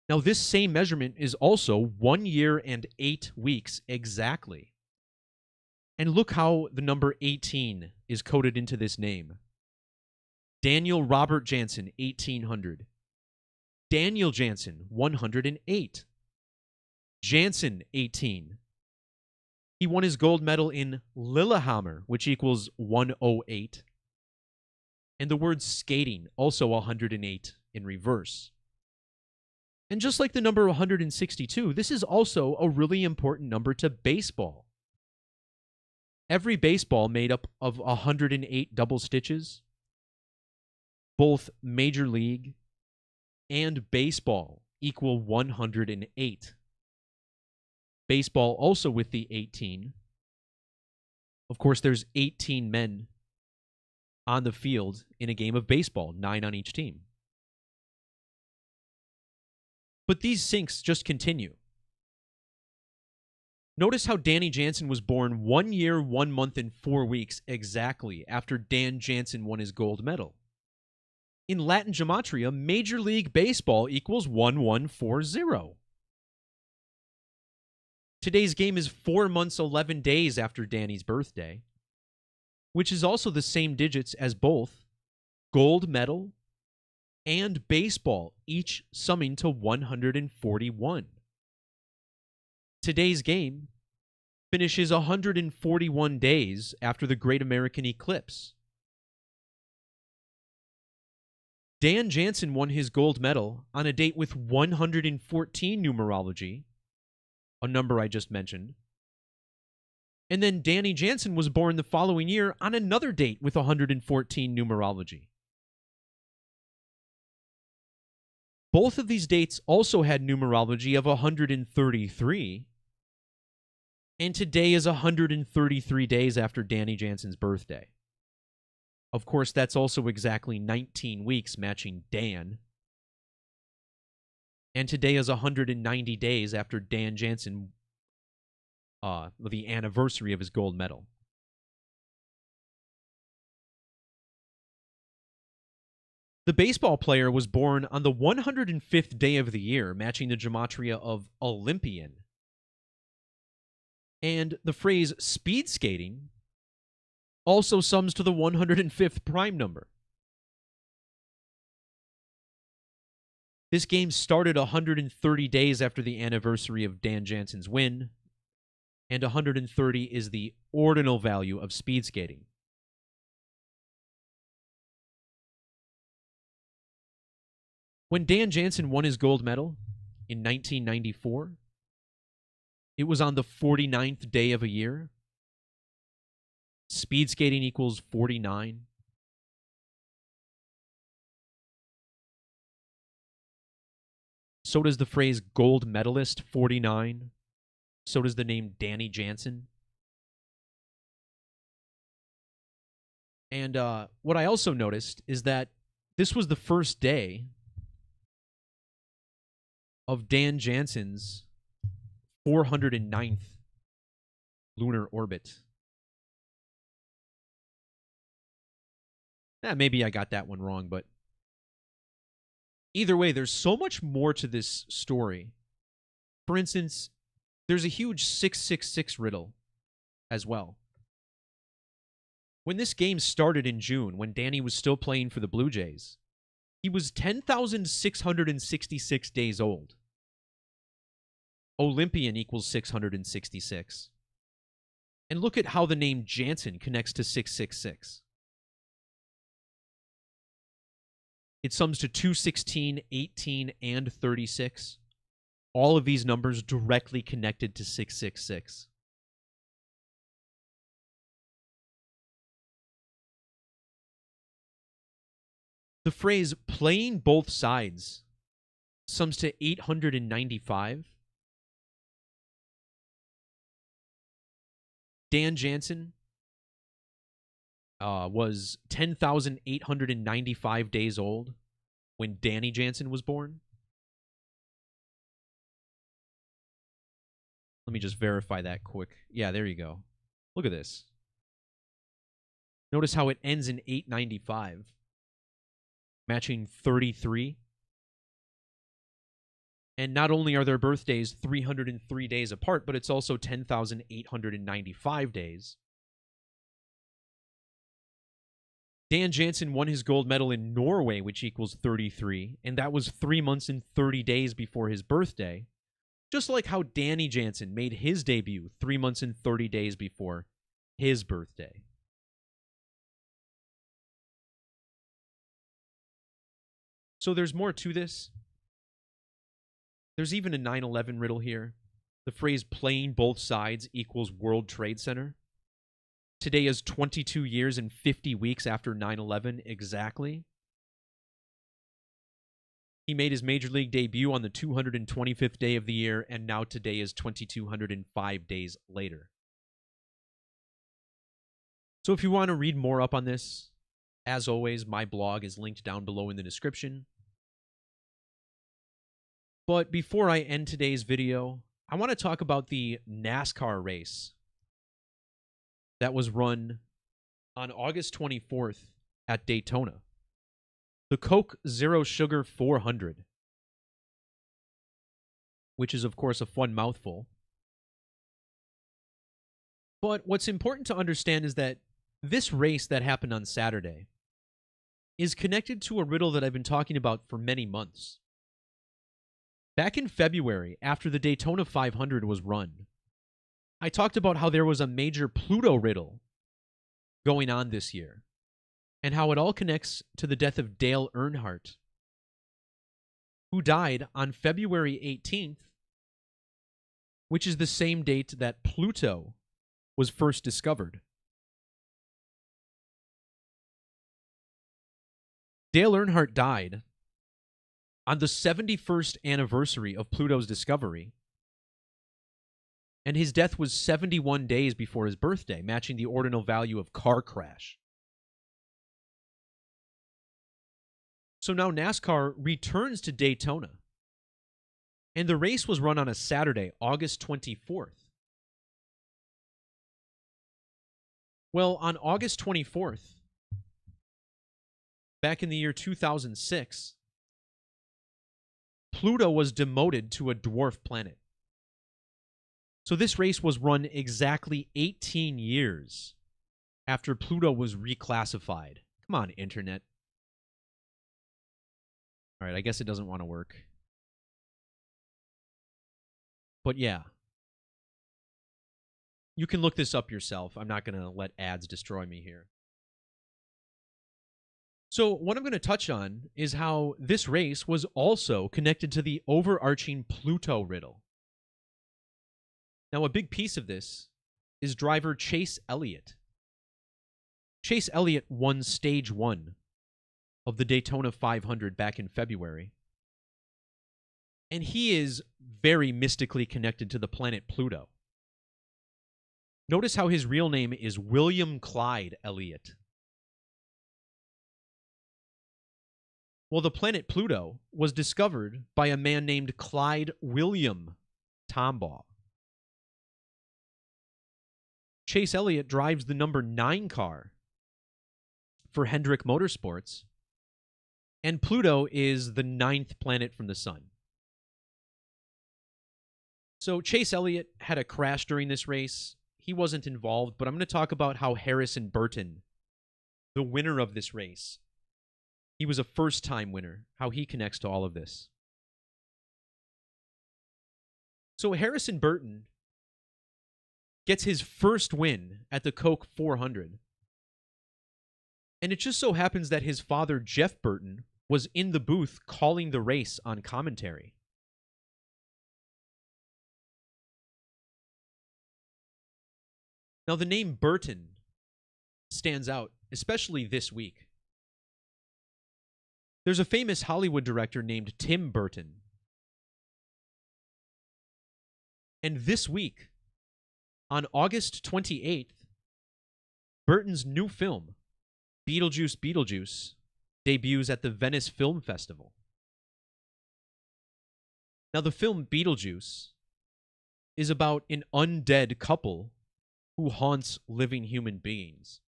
Now, this same measurement is also 1 year and 8 weeks exactly. And look how the number 18 is coded into this name. Daniel Robert Jansen, 1800. Daniel Jansen, 108. Jansen, 18. He won his gold medal in Lillehammer, which equals 108. And the word skating, also 108 in reverse. And just like the number 162, this is also a really important number to baseball. Every baseball made up of 108 double stitches. Both Major League and baseball equal 108. Baseball also with the 18. Of course, there's 18 men on the field in a game of baseball, 9 on each team. But these syncs just continue. Notice how Danny Jansen was born 1 year, 1 month, and 4 weeks exactly after Dan Jansen won his gold medal. In Latin Gematria, Major League Baseball equals 1140. Today's game is 4 months, 11 days after Danny's birthday, which is also the same digits as both gold medal and baseball, each summing to 141. Today's game finishes 141 days after the Great American Eclipse. Dan Jansen won his gold medal on a date with 114 numerology, a number I just mentioned. And then Danny Jansen was born the following year on another date with 114 numerology. Both of these dates also had numerology of 133, and today is 133 days after Danny Jansen's birthday. Of course, that's also exactly 19 weeks matching Dan. And today is 190 days after Dan Jansen, the anniversary of his gold medal. The baseball player was born on the 105th day of the year, matching the gematria of Olympian. And the phrase speed skating also sums to the 105th prime number. This game started 130 days after the anniversary of Dan Jansen's win, and 130 is the ordinal value of speed skating. When Dan Jansen won his gold medal in 1994, it was on the 49th day of a year. Speed skating equals 49. So does the phrase gold medalist, 49. So does the name Danny Jansen. And what I also noticed is that this was the first day of Dan Jansen's 409th lunar orbit. Maybe I got that one wrong, but either way, there's so much more to this story. For instance, there's a huge 666 riddle as well. When this game started in June, when Danny was still playing for the Blue Jays, he was 10,666 days old. Olympian equals 666. And look at how the name Jansen connects to 666. It sums to 216, 18, and 36. All of these numbers directly connected to 666. The phrase playing both sides sums to 895. Dan Jansen was 10,895 days old when Danny Jansen was born. Let me just verify that quick. Yeah, there you go. Look at this. Notice how it ends in 895, matching 33. And not only are their birthdays 303 days apart, but it's also 10,895 days. Dan Jansen won his gold medal in Norway, which equals 33, and that was 3 months and 30 days before his birthday. Just like how Danny Jansen made his debut 3 months and 30 days before his birthday. So there's more to this. There's even a 9/11 riddle here. The phrase playing both sides equals World Trade Center. Today is 22 years and 50 weeks after 9/11 exactly. He made his Major League debut on the 225th day of the year, and now today is 2,205 days later. So if you want to read more up on this, as always, my blog is linked down below in the description. But before I end today's video, I want to talk about the NASCAR race that was run on August 24th at Daytona. The Coke Zero Sugar 400, which is, of course, a fun mouthful. But what's important to understand is that this race that happened on Saturday is connected to a riddle that I've been talking about for many months. Back in February, after the Daytona 500 was run, I talked about how there was a major Pluto riddle going on this year, and how it all connects to the death of Dale Earnhardt, who died on February 18th, which is the same date that Pluto was first discovered. Dale Earnhardt died on the 71st anniversary of Pluto's discovery, and his death was 71 days before his birthday, matching the ordinal value of car crash. So now NASCAR returns to Daytona, and the race was run on a Saturday, August 24th. Well, on August 24th, back in the year 2006, Pluto was demoted to a dwarf planet. So this race was run exactly 18 years after Pluto was reclassified. Come on, Internet. All right, I guess it doesn't want to work. But yeah. You can look this up yourself. I'm not going to let ads destroy me here. So what I'm going to touch on is how this race was also connected to the overarching Pluto riddle. Now, a big piece of this is driver Chase Elliott. Chase Elliott won Stage 1 of the Daytona 500 back in February. And he is very mystically connected to the planet Pluto. Notice how his real name is William Clyde Elliott. Well, the planet Pluto was discovered by a man named Clyde William Tombaugh. Chase Elliott drives the number 9 car for Hendrick Motorsports, and Pluto is the 9th planet from the sun. So Chase Elliott had a crash during this race. He wasn't involved, but I'm going to talk about how Harrison Burton, the winner of this race, he was a first-time winner, how he connects to all of this. So Harrison Burton gets his first win at the Coke 400. And it just so happens that his father, Jeff Burton, was in the booth calling the race on commentary. Now, the name Burton stands out, especially this week. There's a famous Hollywood director named Tim Burton. And this week, on August 28th, Burton's new film, Beetlejuice, Beetlejuice, debuts at the Venice Film Festival. Now, the film Beetlejuice is about an undead couple who haunts living human beings.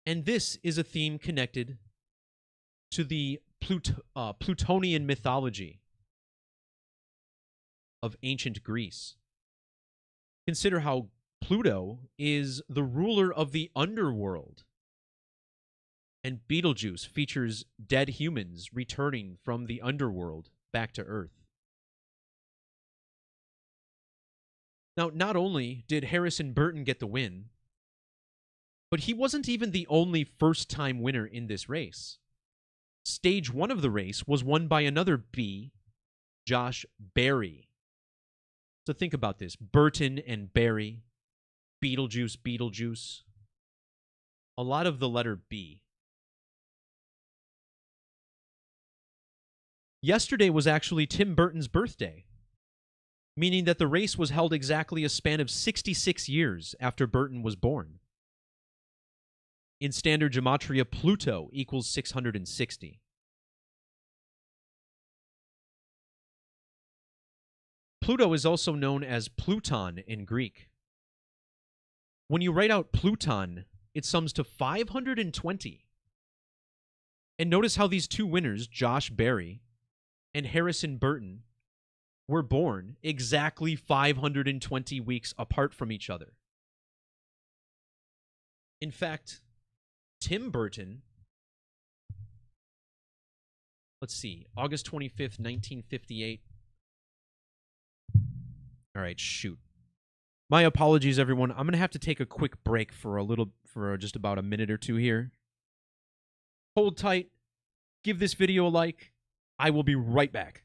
And this is a theme connected to the Plutonian mythology of ancient Greece. Consider how Pluto is the ruler of the underworld, and Beetlejuice features dead humans returning from the underworld back to Earth. Now, not only did Harrison Burton get the win, but he wasn't even the only first-time winner in this race. Stage 1 of the race was won by another B, Josh Berry. So think about this. Burton and Berry, Beetlejuice, Beetlejuice. A lot of the letter B. Yesterday was actually Tim Burton's birthday, meaning that the race was held exactly a span of 66 years after Burton was born. In standard Gematria, Pluto equals 660. Pluto is also known as Pluton in Greek. When you write out Pluton, it sums to 520. And notice how these two winners, Josh Berry and Harrison Burton, were born exactly 520 weeks apart from each other. In fact, Tim Burton, let's see, August 25th, 1958. All right, shoot. My apologies, everyone. I'm going to have to take a quick break for just about a minute or two here. Hold tight. Give this video a like. I will be right back.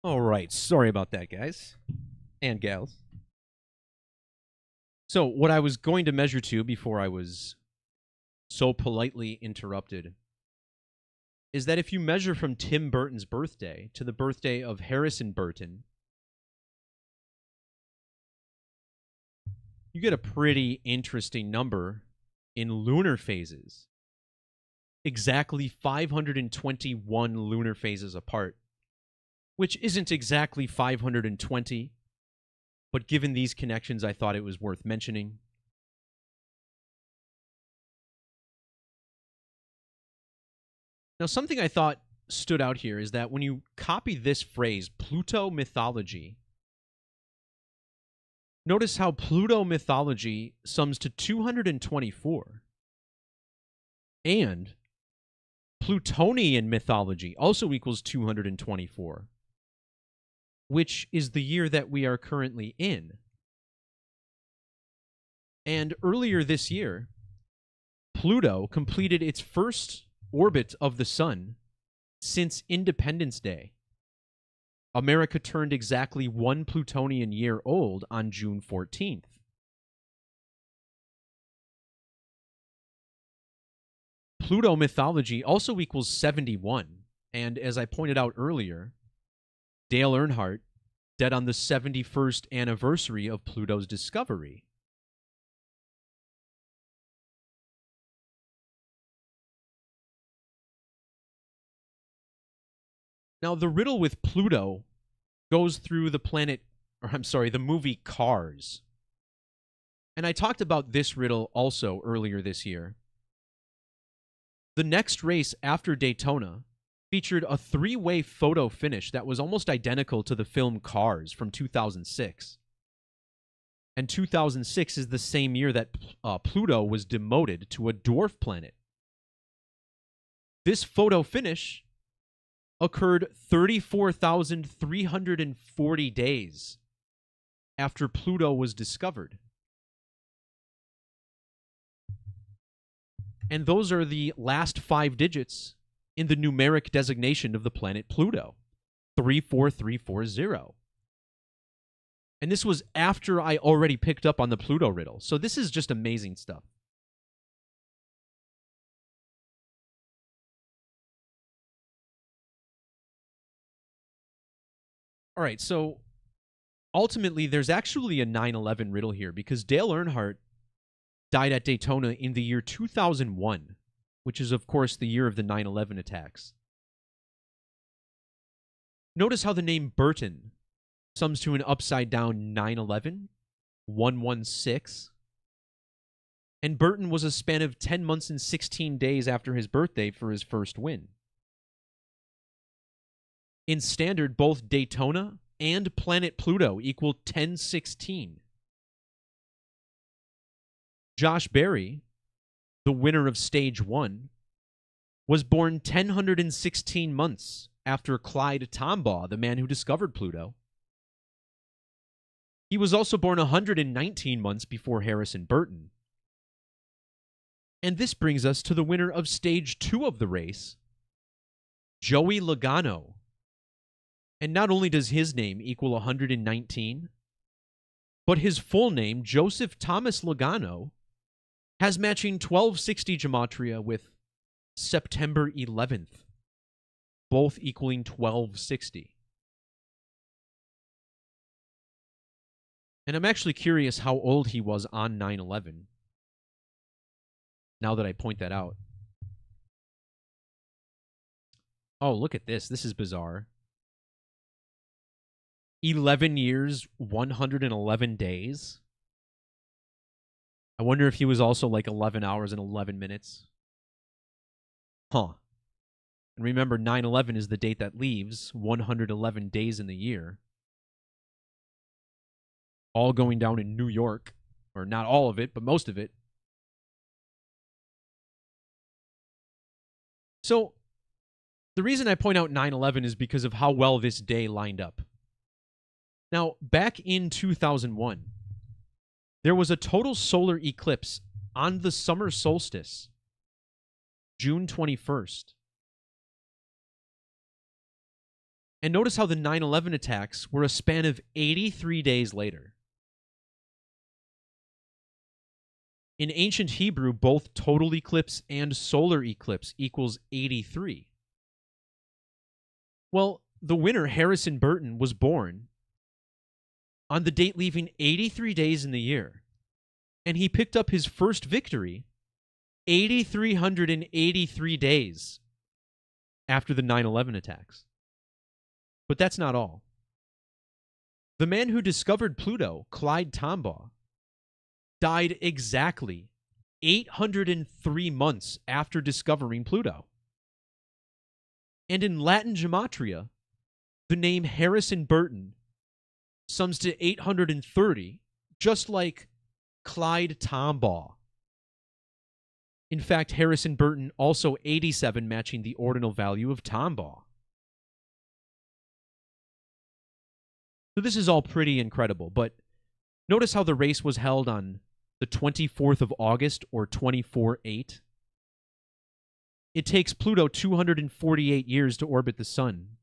All right, sorry about that, guys and gals. So what I was going to measure to before I was so politely interrupted is that if you measure from Tim Burton's birthday to the birthday of Harrison Burton, you get a pretty interesting number in lunar phases. Exactly 521 lunar phases apart, which isn't exactly 520, but given these connections, I thought it was worth mentioning. Now, something I thought stood out here is that when you copy this phrase, Pluto mythology, notice how Pluto mythology sums to 224. And Plutonian mythology also equals 224, which is the year that we are currently in. And earlier this year, Pluto completed its first orbit of the sun since Independence Day. America turned exactly 1 Plutonian year old on June 14th. Pluto mythology also equals 71, and as I pointed out earlier, Dale Earnhardt dead on the 71st anniversary of Pluto's discovery. Now, the riddle with Pluto goes through the movie Cars. And I talked about this riddle also earlier this year. The next race after Daytona featured a 3-way photo finish that was almost identical to the film Cars from 2006. And 2006 is the same year that Pluto was demoted to a dwarf planet. This photo finish occurred 34,340 days after Pluto was discovered. And those are the last 5 digits in the numeric designation of the planet Pluto, 34340. And this was after I already picked up on the Pluto riddle. So this is just amazing stuff. All right, so ultimately there's actually a 9/11 riddle here because Dale Earnhardt died at Daytona in the year 2001, which is, of course, the year of the 9/11 attacks. Notice how the name Burton sums to an upside-down 9/11, 116. And Burton was a span of 10 months and 16 days after his birthday for his first win. In standard, both Daytona and planet Pluto equal 1016. Josh Berry, the winner of Stage 1, was born 1,016 months after Clyde Tombaugh, the man who discovered Pluto. He was also born 119 months before Harrison Burton. And this brings us to the winner of Stage 2 of the race, Joey Logano. And not only does his name equal 119, but his full name, Joseph Thomas Logano, has matching 1260 gematria with September 11th, both equaling 1260. And I'm actually curious how old he was on 9/11, now that I point that out. Oh, look at this. This is bizarre. 11 years, 111 days. I wonder if he was also like 11 hours and 11 minutes. Huh. And remember, 9/11 is the date that leaves 111 days in the year. All going down in New York. Or not all of it, but most of it. So, the reason I point out 9/11 is because of how well this day lined up. Now, back in 2001, there was a total solar eclipse on the summer solstice, June 21st. And notice how the 9/11 attacks were a span of 83 days later. In ancient Hebrew, both total eclipse and solar eclipse equals 83. Well, the winner, Harrison Burton, was born on the date leaving 83 days in the year, and he picked up his first victory 8,383 days after the 9/11 attacks. But that's not all. The man who discovered Pluto, Clyde Tombaugh, died exactly 803 months after discovering Pluto. And in Latin gematria, the name Harrison Burton sums to 830, just like Clyde Tombaugh. In fact, Harrison Burton also 87, matching the ordinal value of Tombaugh. So this is all pretty incredible, but notice how the race was held on the 24th of August, or 24/8. It takes Pluto 248 years to orbit the sun.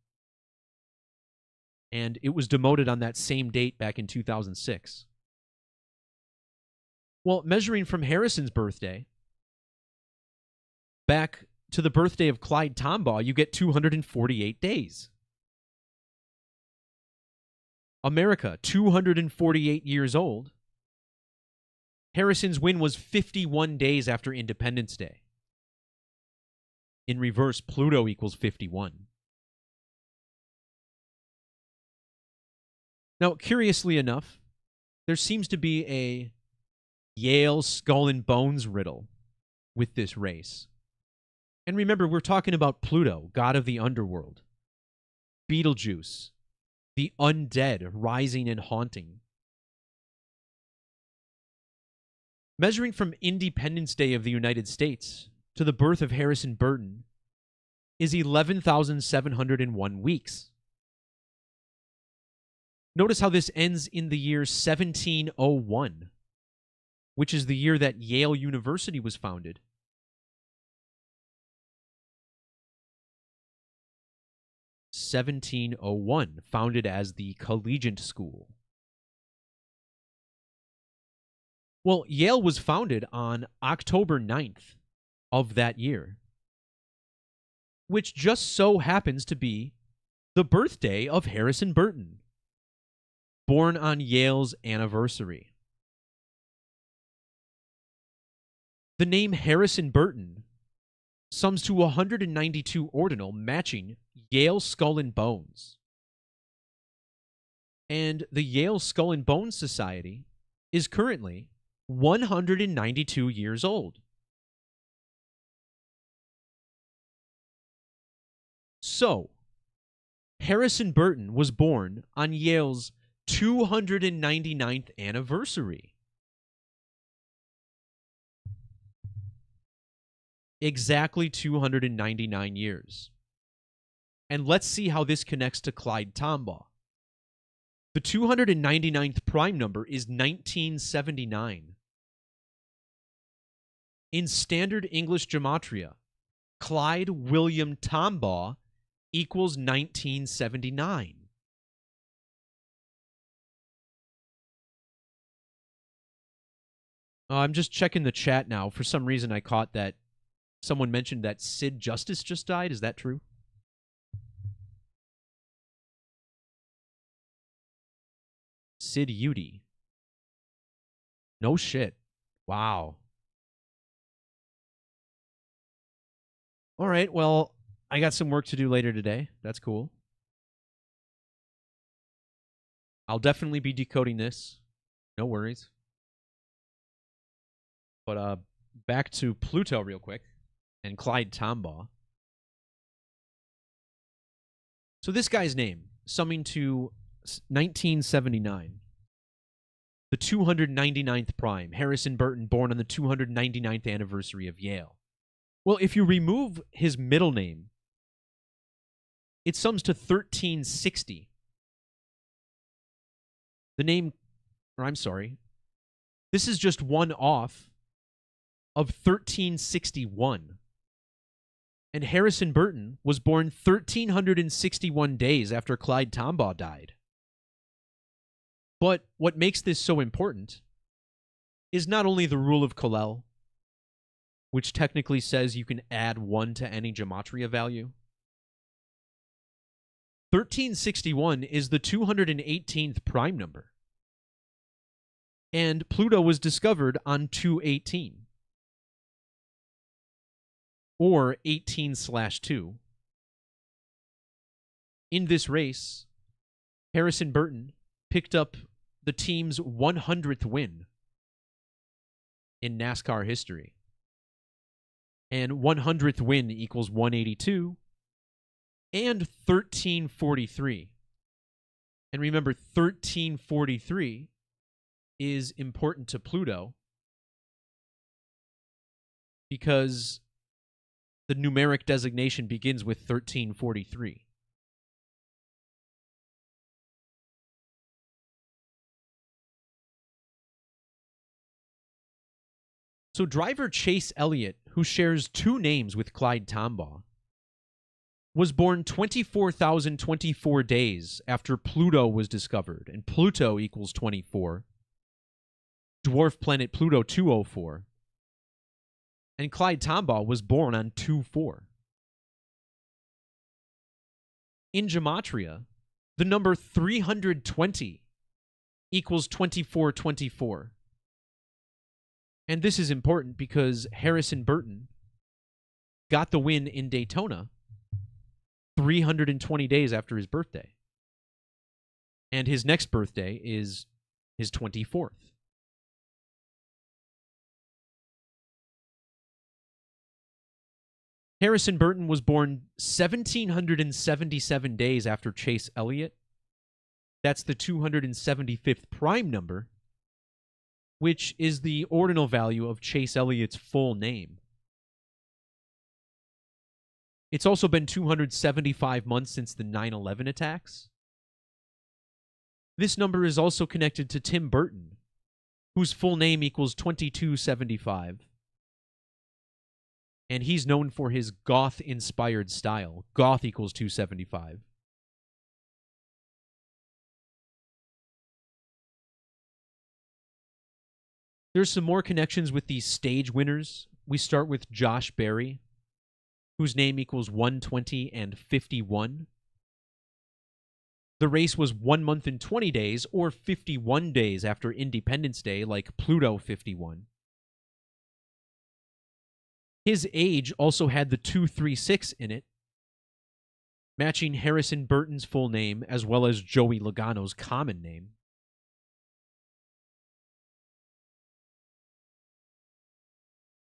and it was demoted on that same date back in 2006. Well, measuring from Harrison's birthday back to the birthday of Clyde Tombaugh, you get 248 days. America, 248 years old. Harrison's win was 51 days after Independence Day. In reverse, Pluto equals 51. Now, curiously enough, there seems to be a Yale skull and bones riddle with this race. And remember, we're talking about Pluto, god of the underworld. Beetlejuice, the undead rising and haunting. Measuring from Independence Day of the United States to the birth of Harrison Burton is 11,701 weeks. Notice how this ends in the year 1701, which is the year that Yale University was founded. (1701), founded as the Collegiate School. Well, Yale was founded on October 9th of that year, which just so happens to be the birthday of Harrison Burton, born on Yale's anniversary. The name Harrison Burton sums to 192 ordinal, matching Yale Skull and Bones. And the Yale Skull and Bones Society is currently 192 years old. So, Harrison Burton was born on Yale's 299th anniversary. Exactly 299 years. And let's see how this connects to Clyde Tombaugh. The 299th prime number is 1979. In standard English Gematria, Clyde William Tombaugh equals 1979. I'm just checking the chat now. For some reason, I caught that someone mentioned that Sid Justice just died. Is that true? Sid Udy. No shit. Wow. All right, well, I got some work to do later today. That's cool. I'll definitely be decoding this. No worries. But back to Pluto real quick and Clyde Tombaugh. So this guy's name, summing to 1979. The 299th prime, Harrison Burton, born on the 299th anniversary of Yale. Well, if you remove his middle name, it sums to 1360. The name, or I'm sorry, this is just one off of 1361. And Harrison Burton was born 1,361 days after Clyde Tombaugh died. But what makes this so important is not only the rule of Colel, which technically says you can add 1 to any Gematria value. 1361 is the 218th prime number. And Pluto was discovered on 218. Or 18/2. In this race, Harrison Burton picked up the team's 100th win in NASCAR history. And 100th win equals 182 and 1343. And remember, 1343 is important to Pluto because the numeric designation begins with 1343. So driver Chase Elliott, who shares 2 names with Clyde Tombaugh, was born 24,024 days after Pluto was discovered, and Pluto equals 24. Dwarf planet Pluto 204. And Clyde Tombaugh was born on 2/4. In Gematria, the number 320 equals 2424. And this is important because Harrison Burton got the win in Daytona 320 days after his birthday. And his next birthday is his 24th. Harrison Burton was born 1,777 days after Chase Elliott. That's the 275th prime number, which is the ordinal value of Chase Elliott's full name. It's also been 275 months since the 9/11 attacks. This number is also connected to Tim Burton, whose full name equals 2275. And he's known for his goth-inspired style. Goth equals 275. There's some more connections with these stage winners. We start with Josh Berry, whose name equals 120 and 51. The race was 1 month and 20 days, or 51 days after Independence Day, like Pluto 51. His age also had the 236 in it, matching Harrison Burton's full name as well as Joey Logano's common name.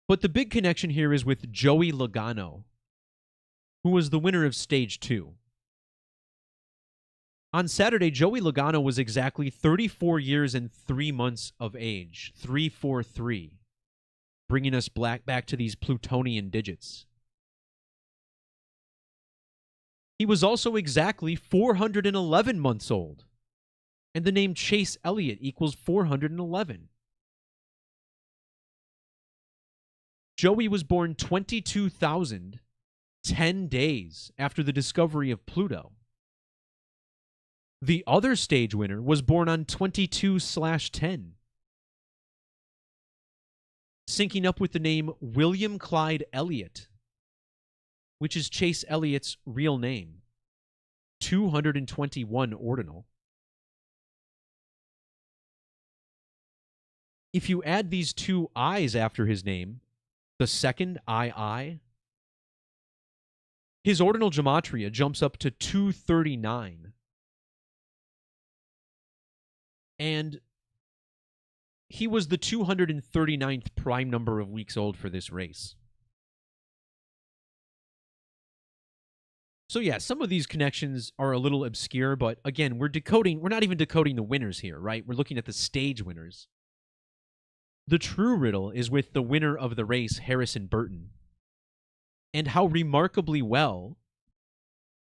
But the big connection here is with Joey Logano, who was the winner of Stage 2. On Saturday, Joey Logano was exactly 34 years and 3 months of age, 343, bringing us back to these Plutonian digits. He was also exactly 411 months old, and the name Chase Elliott equals 411. Joey was born 22,010 days after the discovery of Pluto. The other stage winner was born on 22/10, syncing up with the name William Clyde Elliott, which is Chase Elliott's real name. 221 ordinal. If you add these two I's after his name, the second II, his ordinal gematria jumps up to 239. And he was the 239th prime number of weeks old for this race. So yeah, some of these connections are a little obscure, but again, we're not even decoding the winners here, right? We're looking at the stage winners. The true riddle is with the winner of the race, Harrison Burton, and how remarkably well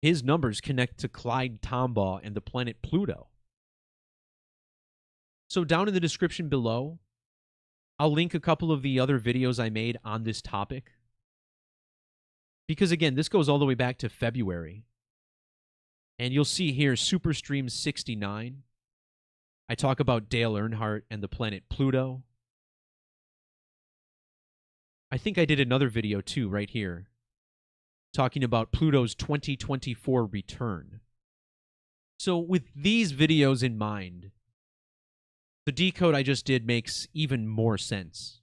his numbers connect to Clyde Tombaugh and the planet Pluto. So down in the description below, I'll link a couple of the other videos I made on this topic. Because again, this goes all the way back to February. And you'll see here, Superstream 69. I talk about Dale Earnhardt and the planet Pluto. I think I did another video too, right here, talking about Pluto's 2024 return. So with these videos in mind, the decode I just did makes even more sense.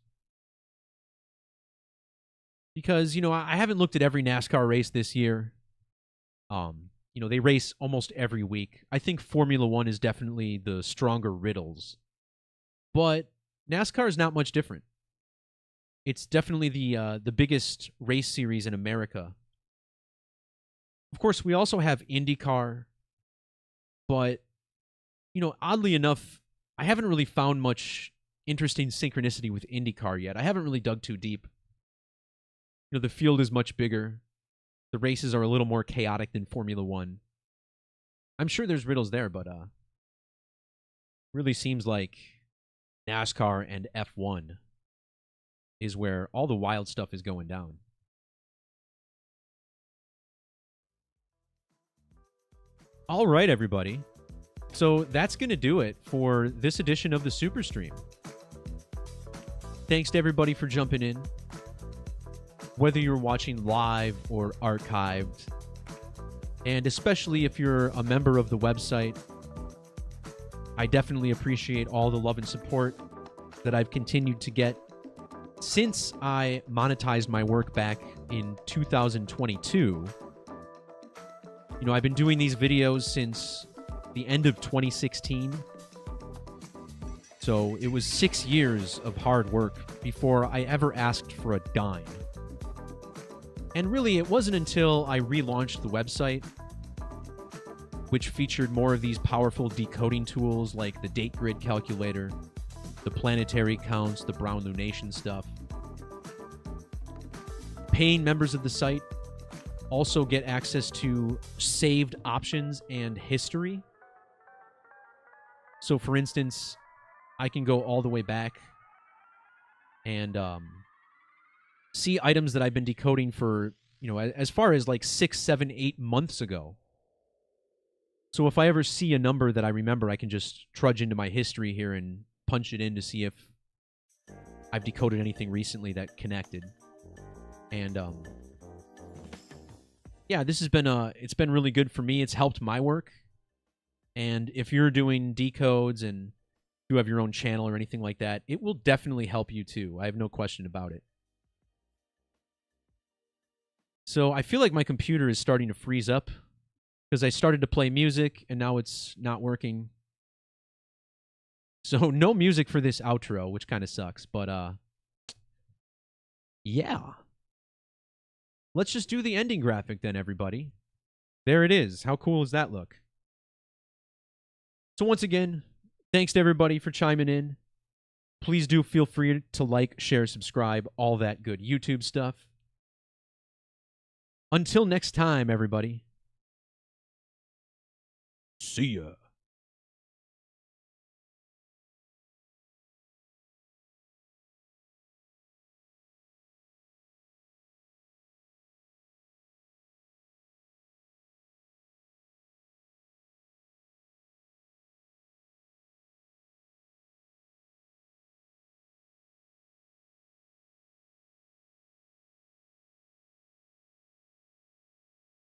Because, I haven't looked at every NASCAR race this year. They race almost every week. I think Formula One is definitely the stronger riddles. But NASCAR is not much different. It's definitely the biggest race series in America. Of course, we also have IndyCar. But, oddly enough, I haven't really found much interesting synchronicity with IndyCar yet. I haven't really dug too deep. The field is much bigger. The races are a little more chaotic than Formula One. I'm sure there's riddles there, but really seems like NASCAR and F1 is where all the wild stuff is going down. All right, everybody. So that's going to do it for this edition of the Super Stream. Thanks to everybody for jumping in. Whether you're watching live or archived, and especially if you're a member of the website, I definitely appreciate all the love and support that I've continued to get since I monetized my work back in 2022. You know, I've been doing these videos since the end of 2016. So it was 6 years of hard work before I ever asked for a dime. And really, it wasn't until I relaunched the website, which featured more of these powerful decoding tools like the date grid calculator, the planetary counts, the brown lunation stuff. Paying members of the site also get access to saved options and history. So, for instance, I can go all the way back and see items that I've been decoding for, you know, as far as like 6, 7, 8 months ago. So if I ever see a number that I remember, I can just trudge into my history here and punch it in to see if I've decoded anything recently that connected. And yeah, this has been it's been really good for me. It's helped my work. And if you're doing decodes and you have your own channel or anything like that, it will definitely help you too. I have no question about it. So I feel like my computer is starting to freeze up because I started to play music and now it's not working. So no music for this outro, which kind of sucks, but yeah. Let's just do the ending graphic then, everybody. There it is. How cool does that look? So once again, thanks to everybody for chiming in. Please do feel free to like, share, subscribe, all that good YouTube stuff. Until next time, everybody. See ya.